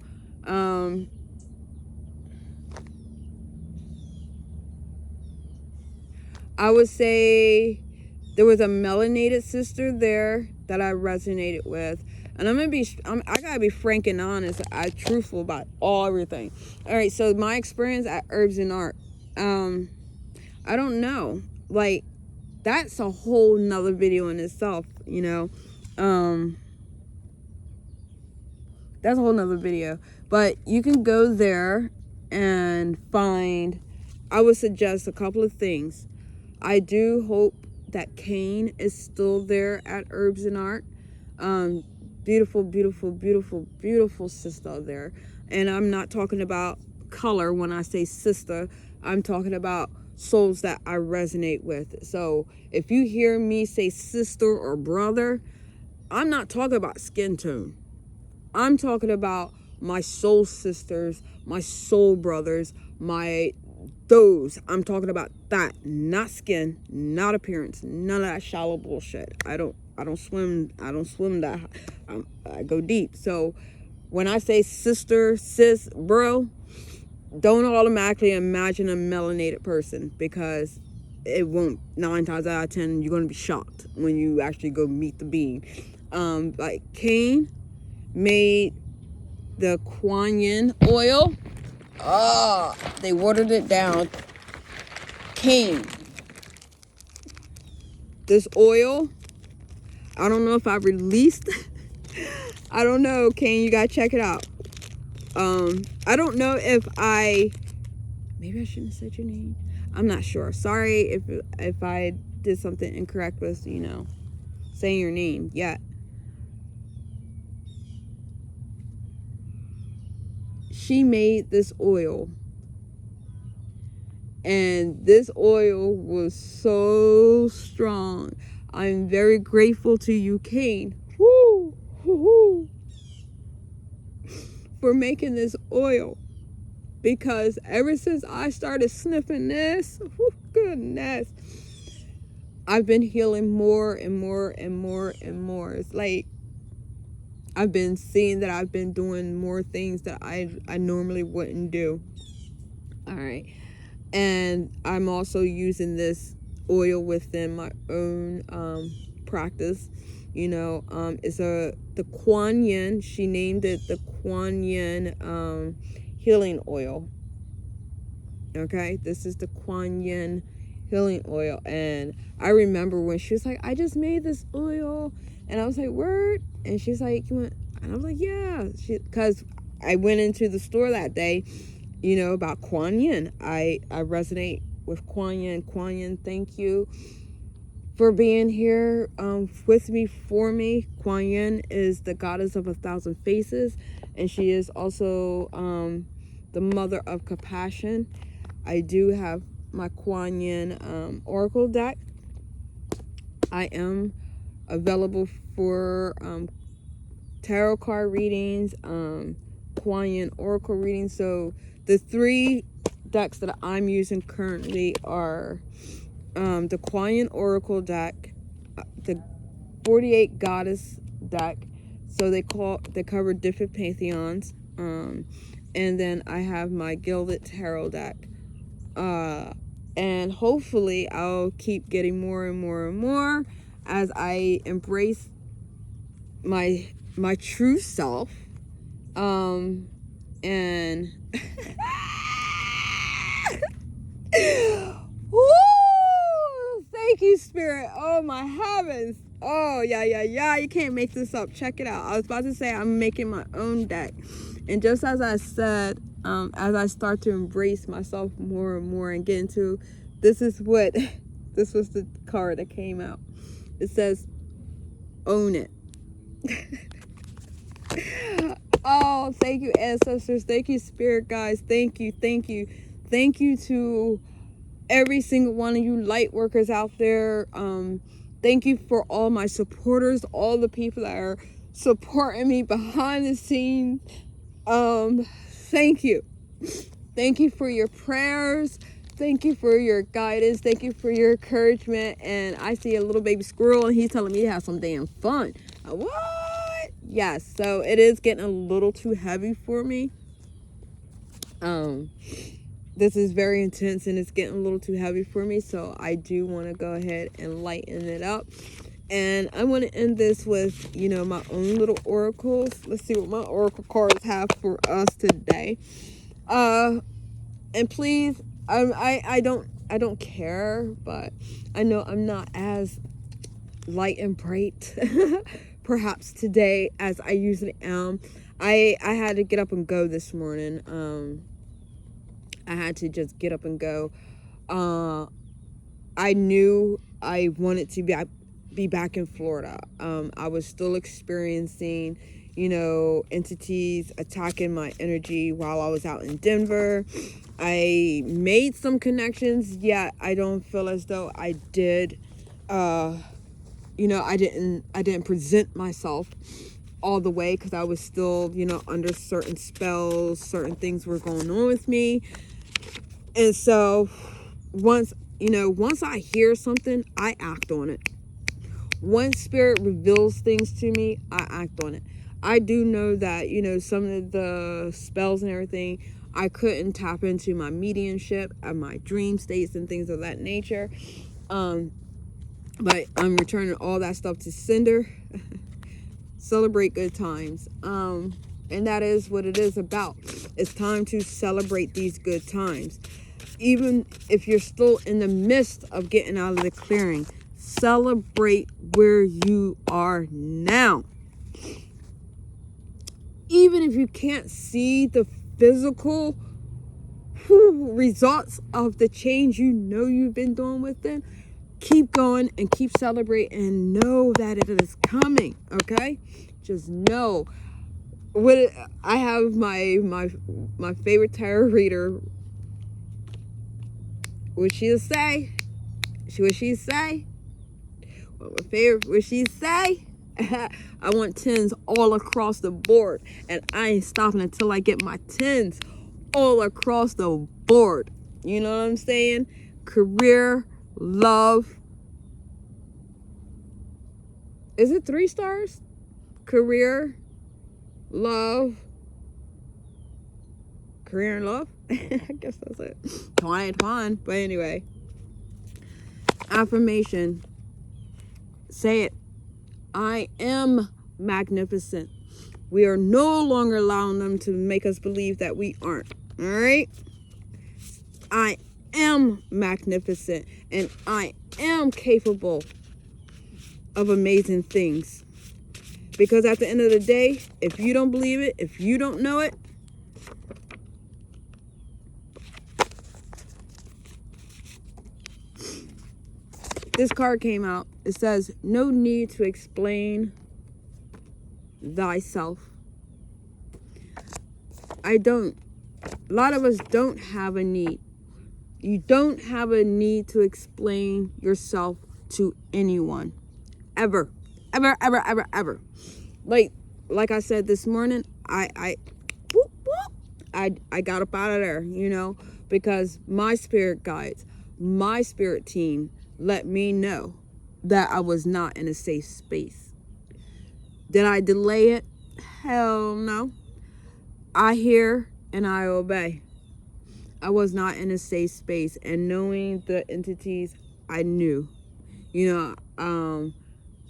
I would say there was a melanated sister there that I resonated with. And I gotta be frank and honest. I'm truthful about everything. All right, so my experience at Herbs and Art, I don't know. Like, that's a whole nother video in itself, you know. That's a whole nother video. But you can go there and find, I would suggest a couple of things. I do hope that Kane is still there at Herbs and Art. Beautiful, beautiful, beautiful, beautiful sister there. And I'm not talking about color when I say sister. I'm talking about souls that I resonate with. So if you hear me say sister or brother, I'm not talking about skin tone. I'm talking about my soul sisters, my soul brothers, I'm talking about that, not skin, not appearance, none of that shallow bullshit. I don't swim that. I go deep. So when I say sister, sis, bro, don't automatically imagine a melanated person, because it won't. 9 times out of 10, you're going to be shocked when you actually go meet the being. Like Kane made the Kuan Yin oil. They watered it down. Kane, this oil, I don't know if I released. I don't know, Kane, you gotta check it out. I don't know if maybe I shouldn't have said your name. I'm not sure. Sorry if I did something incorrect with, you know, saying your name yet. She made this oil, and this oil was so strong. I'm very grateful to you, Cain, for making this oil, because ever since I started sniffing this, goodness, I've been healing more and more and more and more. It's like I've been seeing that I've been doing more things that I normally wouldn't do. All right. And I'm also using this oil within my own practice. It's the Kuan Yin. She named it the Kuan Yin healing oil. Okay, this is the Kuan Yin healing oil. And I remember when she was like, I just made this oil, and I was like, word? And she's like, you want? And I was like, yeah, because I went into the store that day, about Kuan Yin. I resonate with Kuan Yin. Kuan Yin, thank you for being here with me, for me. Kuan Yin is the goddess of 1,000 faces, and she is also the mother of compassion. I do have my Kuan Yin oracle deck. I am available for tarot card readings, Kuan Yin oracle readings. So the 3 decks that I'm using currently are the Kuan Yin oracle deck, the 48 goddess deck. So they cover different pantheons. And then I have my Gilded Tarot deck. And hopefully I'll keep getting more and more and more as I embrace my true self. And woo! Thank you, Spirit. Oh my heavens. Oh yeah. You can't make this up. Check it out. I was about to say I'm making my own deck. And just as I said, as I start to embrace myself more and more and get into, this was the card that came out. It says, own it. Oh, thank you, ancestors. Thank you, spirit guides. Thank you. Thank you to every single one of you light workers out there. Thank you for all my supporters, all the people that are supporting me behind the scenes. Thank you. Thank you for your prayers. Thank you for your guidance. Thank you for your encouragement. And I see a little baby squirrel, and he's telling me to have some damn fun. What? Yes. So it is getting a little too heavy for me. This is very intense, and it's getting a little too heavy for me. So I do want to go ahead and lighten it up. And I want to end this with, my own little oracles. Let's see what my oracle cards have for us today. And please, I don't care, but I know I'm not as light and bright perhaps today as I usually am. I had to get up and go this morning. I had to just get up and go. I knew I wanted to be back in Florida. I was still experiencing, entities attacking my energy while I was out in Denver. I made some connections, yet I don't feel as though I did. I didn't present myself all the way because I was still, under certain spells. Certain things were going on with me. And so once I hear something, I act on it. Once spirit reveals things to me, I act on it. I do know that, some of the spells and everything, I couldn't tap into my mediumship and my dream states and things of that nature. But I'm returning all that stuff to sender. Celebrate good times. And that is what it is about. It's time to celebrate these good times. Even if you're still in the midst of getting out of the clearing, celebrate where you are now. Even if you can't see the physical results of the change you've been doing within, keep going and keep celebrating and know that it is coming, okay? Just know. I have my favorite tarot reader. What she'll say? What she say? What my favorite? What she say? I want 10s all across the board, and I ain't stopping until I get my 10s all across the board. You know what I'm saying? Career, love. Is it 3 stars? Career, love, career and love. I guess that's it. Twine. But anyway, affirmation. Say it. I am magnificent. We are no longer allowing them to make us believe that we aren't. All right? I am magnificent, and I am capable of amazing things. Because at the end of the day, if you don't believe it, if you don't know it, this card came out. It says, no need to explain thyself. A lot of us don't have a need. You don't have a need to explain yourself to anyone. Ever. Ever. Like I said this morning, I got up out of there, you know, because my spirit guides, my spirit team let me know that I was not in a safe space. Did I delay it? Hell no. I hear and I obey. I was not in a safe space, and knowing the entities, I knew, you know,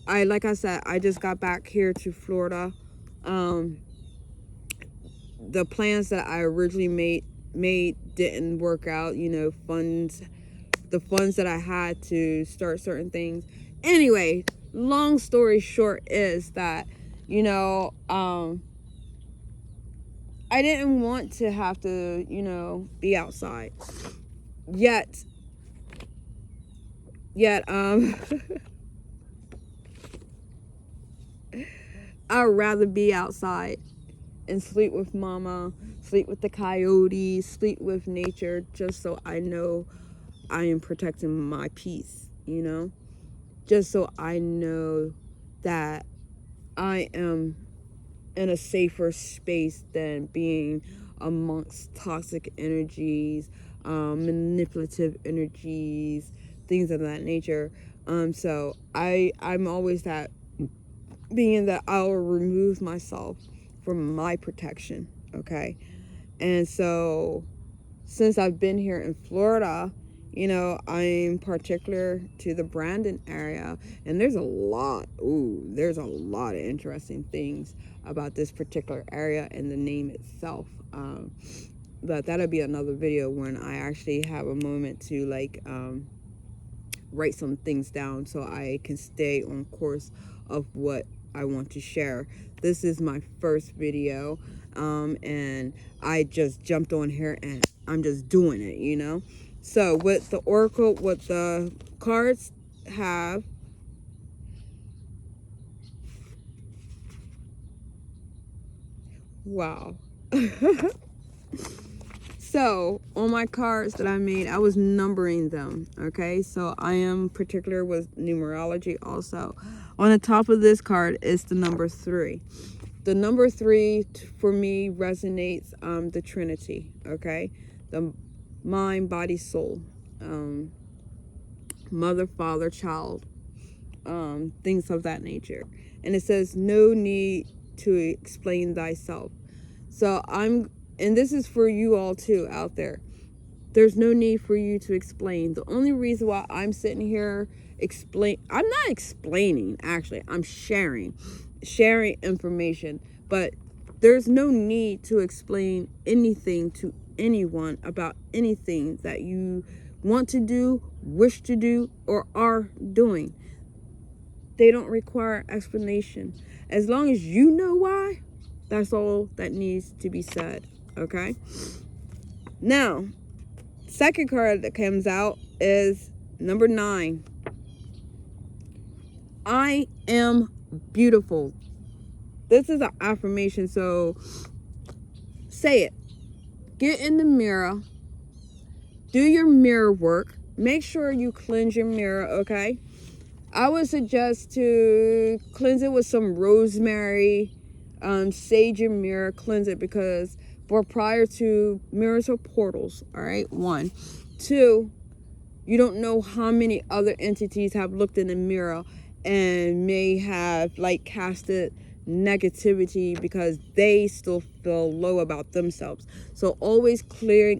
like I said, I just got back here to Florida. The plans that I originally made didn't work out, you know, the funds that I had to start certain things. Anyway, long story short is that, you know, I didn't want to have to, you know, be outside. Yet, I'd rather be outside and sleep with mama, sleep with the coyotes, sleep with nature, just so I know I am protecting my peace, you know? Just so I know that I am in a safer space than being amongst toxic energies, manipulative energies, things of that nature. So I'm always that being that I'll remove myself from my protection, okay? And so since I've been here in Florida, you know, I'm particular to the Brandon area, and there's a lot of interesting things about this particular area and the name itself. But that'll be another video when I actually have a moment to like write some things down so I can stay on course of what I want to share. This is my first video, and I just jumped on here and I'm just doing it, you know. So with the oracle, what the cards have, wow. So on my cards that I made, I was numbering them, okay? So I am particular with numerology also. On the top of this card is the number 3. The number 3 for me resonates the Trinity, okay? The mind, body, soul, mother, father, child, things of that nature. And it says, no need to explain thyself. So and this is for you all too out there. There's no need for you to explain. The only reason why I'm sitting here I'm not explaining, actually. I'm sharing information. But there's no need to explain anything to anyone about anything that you want to do, wish to do, or are doing. They don't require explanation. As long as you know why, that's all that needs to be said. Okay? Now, second card that comes out is number 9. I am beautiful. This is an affirmation, so say it. Get in the mirror. Do your mirror work. Make sure you cleanse your mirror, okay? I would suggest to cleanse it with some rosemary, sage your mirror, cleanse it, because prior to, mirrors are portals, all right? 1. 2, you don't know how many other entities have looked in the mirror and may have like casted negativity because they still feel low about themselves. So always clear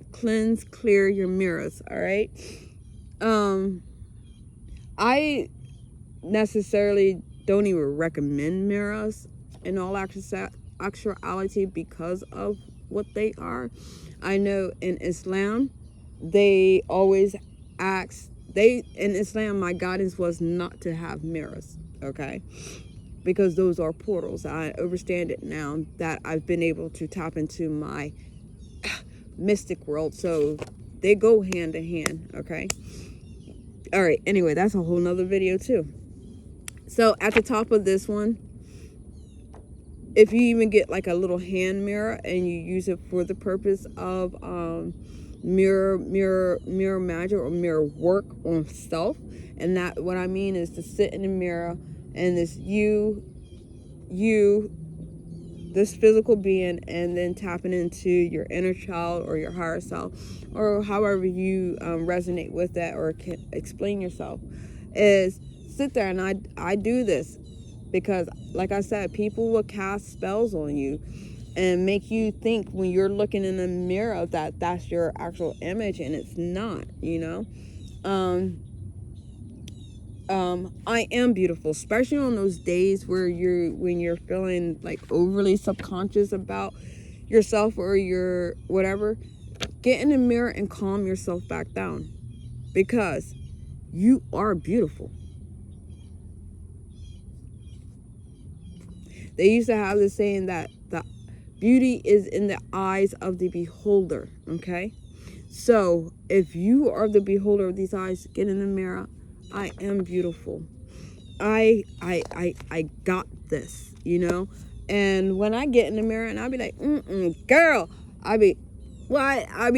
your mirrors, all right? I necessarily don't even recommend mirrors in all actuality because of what they are. I know in Islam, they always in Islam, my guidance was not to have mirrors, okay? Because those are portals. I understand it now that I've been able to tap into my mystic world. So they go hand in hand, okay? All right, anyway, that's a whole nother video too. So at the top of this one, if you even get like a little hand mirror and you use it for the purpose of mirror magic or mirror work on self, and that what I mean is to sit in the mirror and this this physical being, and then tapping into your inner child or your higher self, or however you resonate with that or can explain yourself, is sit there. And I do this because, like I said, people will cast spells on you and make you think when you're looking in the mirror that that's your actual image, and it's not, you know. I am beautiful, especially on those days when you're feeling like overly subconscious about yourself or your whatever. Get in the mirror and calm yourself back down, because you are beautiful. They used to have this saying that the beauty is in the eyes of the beholder, okay? So if you are the beholder of these eyes, get in the mirror. I am beautiful. I got this, you know? And when I get in the mirror and I be like, girl, I be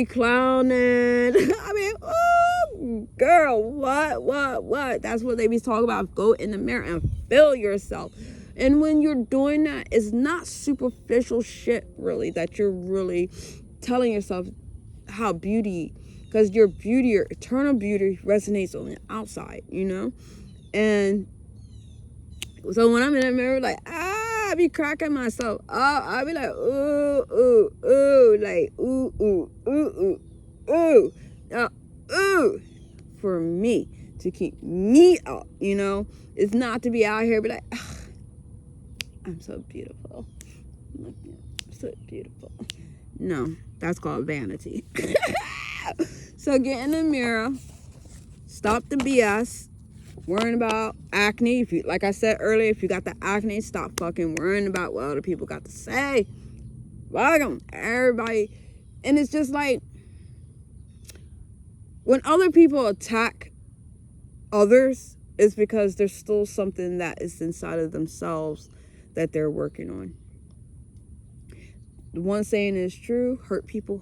clowning. I mean, oh, girl, what? That's what they be talking about. Go in the mirror and feel yourself. And when you're doing that, it's not superficial shit, really, that you're really telling yourself how beauty, because your beauty, your eternal beauty resonates on the outside, you know? And so when I'm in the mirror, like, I be cracking myself up. I be like, ooh, like, ooh. For me, to keep me up, you know? It's not to be out here be like, I'm so beautiful. I'm so beautiful. No, that's called vanity. So get in the mirror. Stop the BS. Worrying about acne. If you, like I said earlier, if you got the acne, stop fucking worrying about what other people got to say. Welcome, everybody. And it's just like, when other people attack others, it's because there's still something that is inside of themselves that they're working on. The one saying is true: hurt people,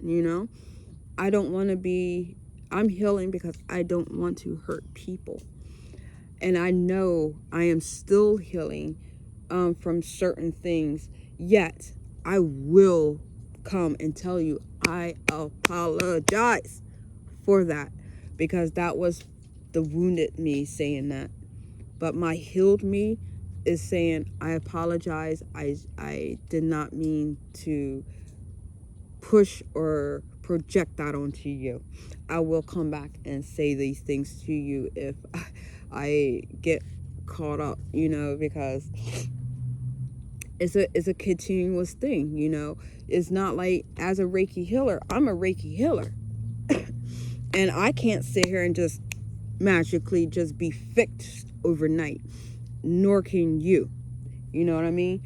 you know? I don't want to be, I'm healing because I don't want to hurt people. And I know I am still healing from certain things, yet I will come and tell you I apologize for that, because that was the wounded me saying that. But my healed me is saying, I apologize. I did not mean to push or project that onto you. I will come back and say these things to you if I get caught up, you know, because it's a continuous thing, you know. It's not like, as a Reiki healer, I'm a Reiki healer. And I can't sit here and just magically just be fixed overnight, nor can you. You know what I mean?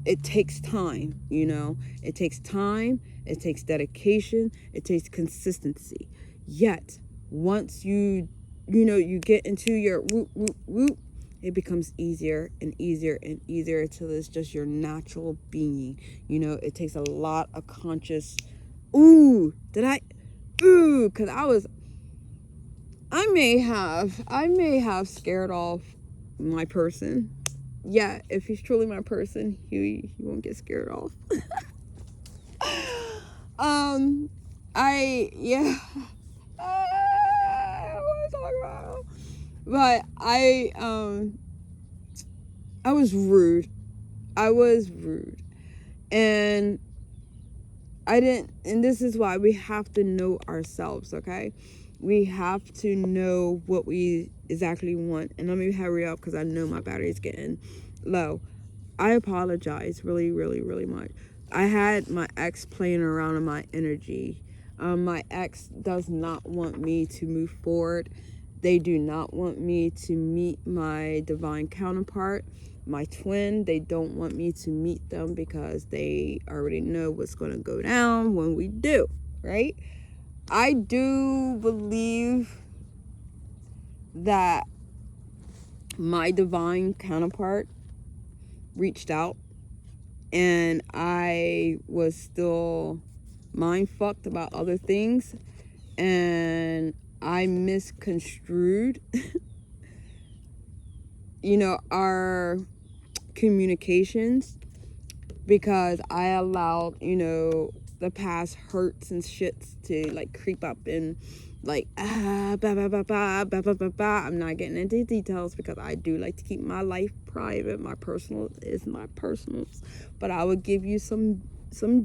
It takes time, you know. It takes time, it takes dedication, it takes consistency. Yet, once you you get into your whoop, whoop, whoop, it becomes easier and easier and easier until it's just your natural being. It takes a lot of conscious, because I may have scared off my person. Yeah, if he's truly my person, he won't get scared off. I want to talk about it. But I was rude. And and this is why we have to know ourselves, okay? We have to know what we exactly want. And let me hurry up because I know my battery is getting low. I apologize really, really, really much. I had my ex playing around in my energy. My ex does not want me to move forward. They do not want me to meet my divine counterpart, my twin. They don't want me to meet them because they already know what's going to go down when we do, right? I do believe that my divine counterpart reached out, and I was still mind fucked about other things, and I misconstrued our communications, because I allowed the past hurts and shits to creep up and I'm not getting into details because I do like to keep my life private. My personal is my personals, but I would give you some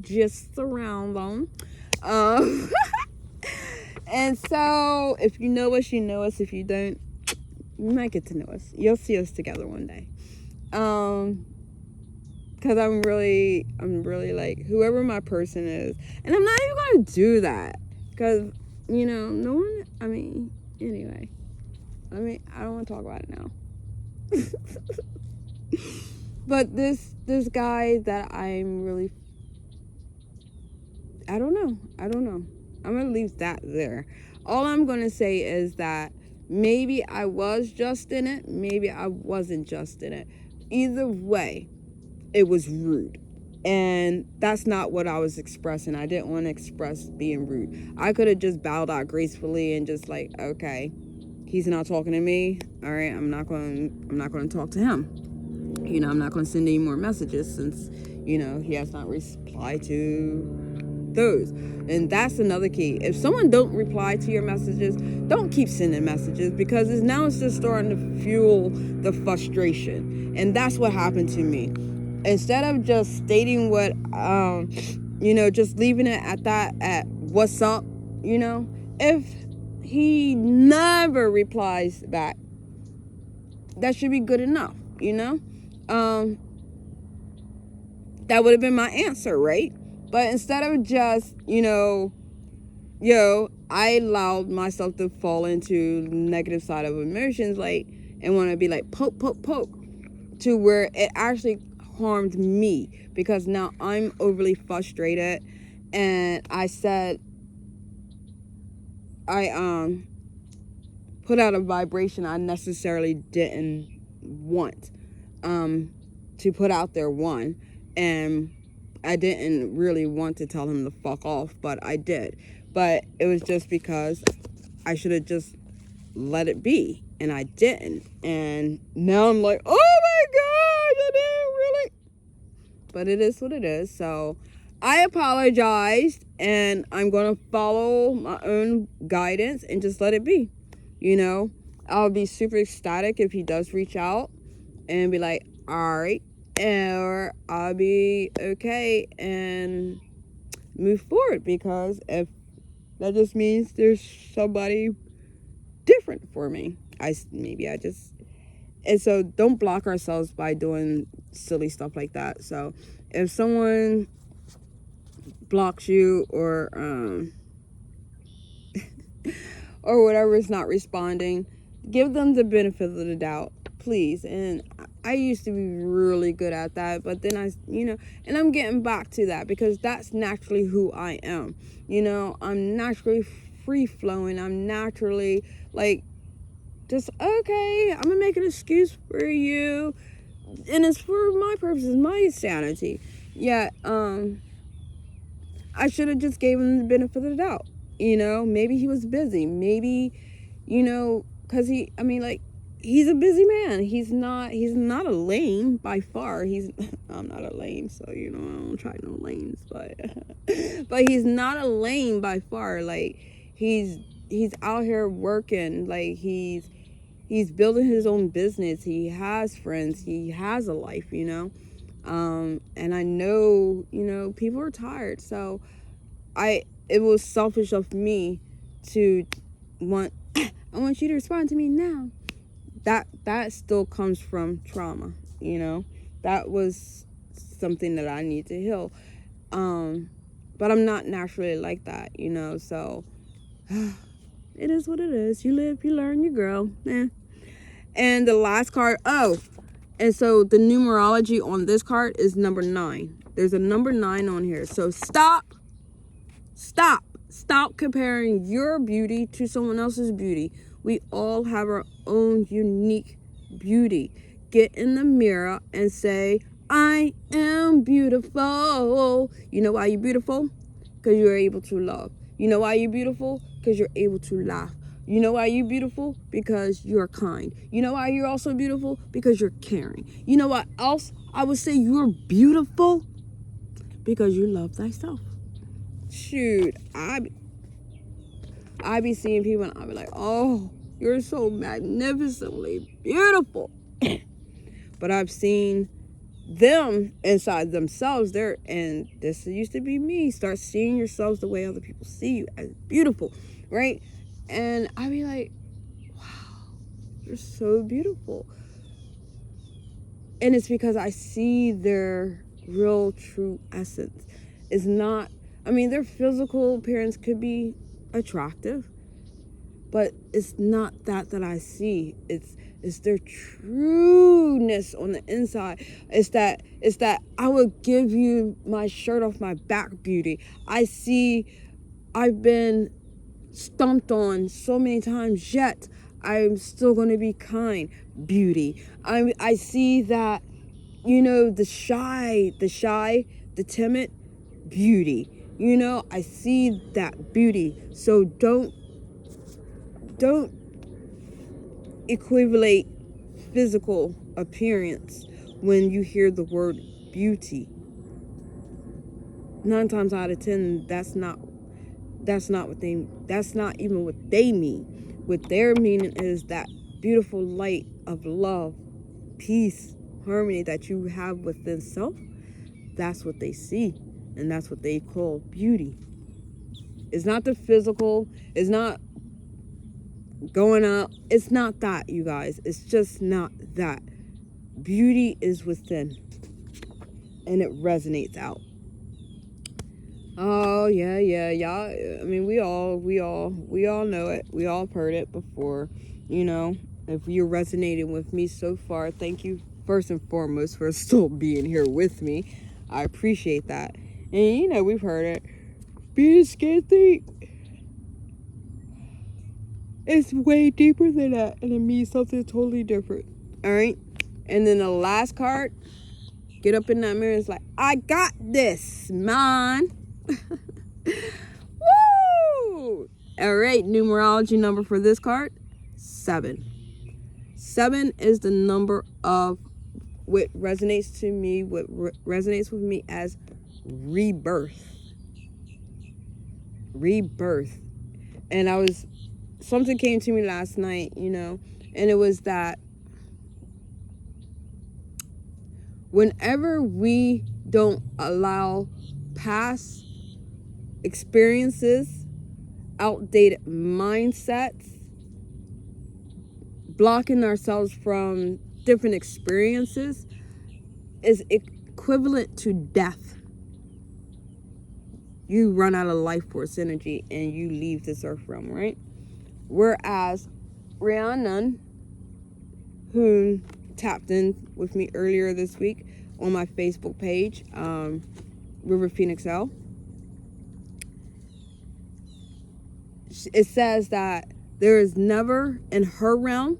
gists around them. And so if you know us, you know us. If you don't, you might get to know us. You'll see us together one day. Because I'm really whoever my person is, and I'm not even gonna do that because no one. Anyway, I don't want to talk about it now. But this guy that I'm really, I don't know. I'm gonna leave that there. All I'm gonna say is that maybe I was just in it, maybe I wasn't just in it. Either way, it was rude. And that's not what I was expressing. I didn't want to express being rude. I could have just bowed out gracefully and just okay, he's not talking to me. All right, I'm not going to talk to him. I'm not going to send any more messages since, he has not replied to those. And that's another key. If someone don't reply to your messages, don't keep sending messages, because it's just starting to fuel the frustration. And that's what happened to me. Instead of just stating what, just leaving it at that, at what's up, if he never replies back, that should be good enough, that would have been my answer, right? But instead of just, I allowed myself to fall into negative side of emotions, and want to be poke, to where it actually harmed me, because now I'm overly frustrated, and I said, I put out a vibration I necessarily didn't want to put out there, and I didn't really want to tell him to fuck off, but I did. But it was just because I should have just let it be, and I didn't. And now I'm like, oh my God, I didn't really. But it is what it is. So I apologized, and I'm going to follow my own guidance and just let it be. I'll be super ecstatic if he does reach out and be like, all right, or I'll be okay and move forward, because if that just means there's somebody different for me. And so don't block ourselves by doing silly stuff like that. So if someone blocks you or or whatever is not responding, give them the benefit of the doubt, please. And I used to be really good at that, but then and I'm getting back to that, because that's naturally who I am. I'm naturally free flowing. I'm naturally just, okay, I'm gonna make an excuse for you, and it's for my purposes, my sanity. Yeah, I should have just gave him the benefit of the doubt. Maybe he was busy. Maybe, because he's a busy man. He's not a lame by far. I'm not a lame, so I don't try no lames, but but he's not a lame by far. Like, he's out here working. Like, he's building his own business. He has friends. He has a life, and I know, people are tired. So it was selfish of me to want, I want you to respond to me now. That still comes from trauma, that was something that I need to heal. But I'm not naturally like that, so it is what it is. You live, you learn, you grow. And the last card, and so the numerology on this card is number 9. There's a number 9 on here. So stop comparing your beauty to someone else's beauty. We all have our own unique beauty. Get in the mirror and say, I am beautiful. You know why you're beautiful? Because you're able to love. You know why you're beautiful? Because you're able to laugh. You know why you're beautiful? Because you're kind. You know why you're also beautiful? Because you're caring. You know what else I would say you're beautiful? Because you love thyself. Shoot, I be seeing people and I be like, oh, you're so magnificently beautiful. But I've seen them inside themselves there, and this used to be me. Start seeing yourselves the way other people see you as beautiful, right? And I be like, wow, you're so beautiful. And it's because I see their real true essence. It's not, their physical appearance could be attractive, but it's not that I see. It's their trueness on the inside. It's that I would give you my shirt off my back beauty. I've been stomped on so many times, yet I'm still going to be kind beauty. I see that, the shy, the timid beauty. I see that beauty. So don't equivalent physical appearance when you hear the word beauty. 9 times out of 10, that's not even what they mean. What their meaning is that beautiful light of love, peace, harmony that you have within self. That's what they see, and that's what they call beauty. It's not the physical. It's not going out. It's not that, you guys. It's just not that. Beauty is within, and it resonates out. Oh yeah, y'all. We all know it. We all heard it before. If you're resonating with me so far, thank you first and foremost for still being here with me. I appreciate that. And we've heard it. Being scared thing. It's way deeper than that, and it means something totally different. All right. And then the last card, get up in that mirror. It's like, I got this, man. Woo! All right, numerology number for this card, 7. 7 is the number of what resonates to me, what resonates with me as rebirth. Rebirth. And something came to me last night, and it was that whenever we don't allow past experiences, outdated mindsets, blocking ourselves from different experiences is equivalent to death. You run out of life force energy and you leave this earth realm, right? Whereas Rhiannon, who tapped in with me earlier this week on my Facebook page, River Phoenix L, it says that There is never in her realm,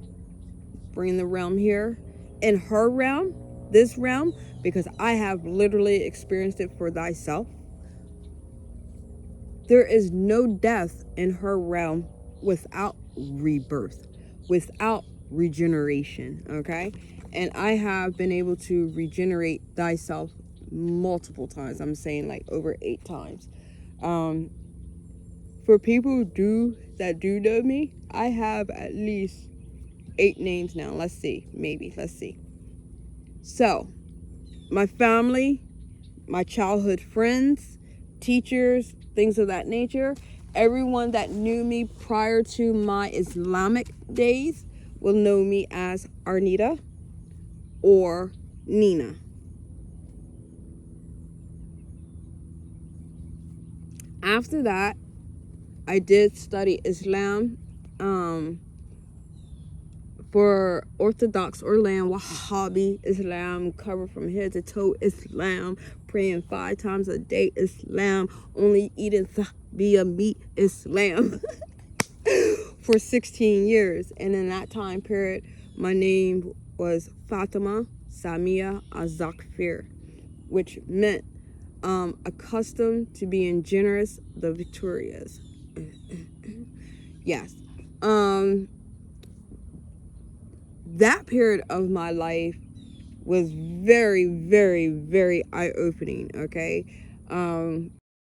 bring the realm here, in her realm, this realm, because I have literally experienced it for thyself. There is no death in her realm without rebirth, without regeneration, okay? And I have been able to regenerate thyself multiple times. I'm saying like over 8 times. For people that do know me, I have at least 8 names now. Let's see. So, my family, my childhood friends, teachers, things of that nature, everyone that knew me prior to my Islamic days will know me as Arnita or Nina. After that, I did study Islam for Orthodox or Wahhabi Islam, covered from head to toe Islam, praying 5 times a day Islam, only eating thahbiya meat Islam for 16 years. And in that time period, my name was Fatima Samia Azakfir, which meant accustomed to being generous, the victorious. Yes. That period of my life was very, very, very eye-opening, okay?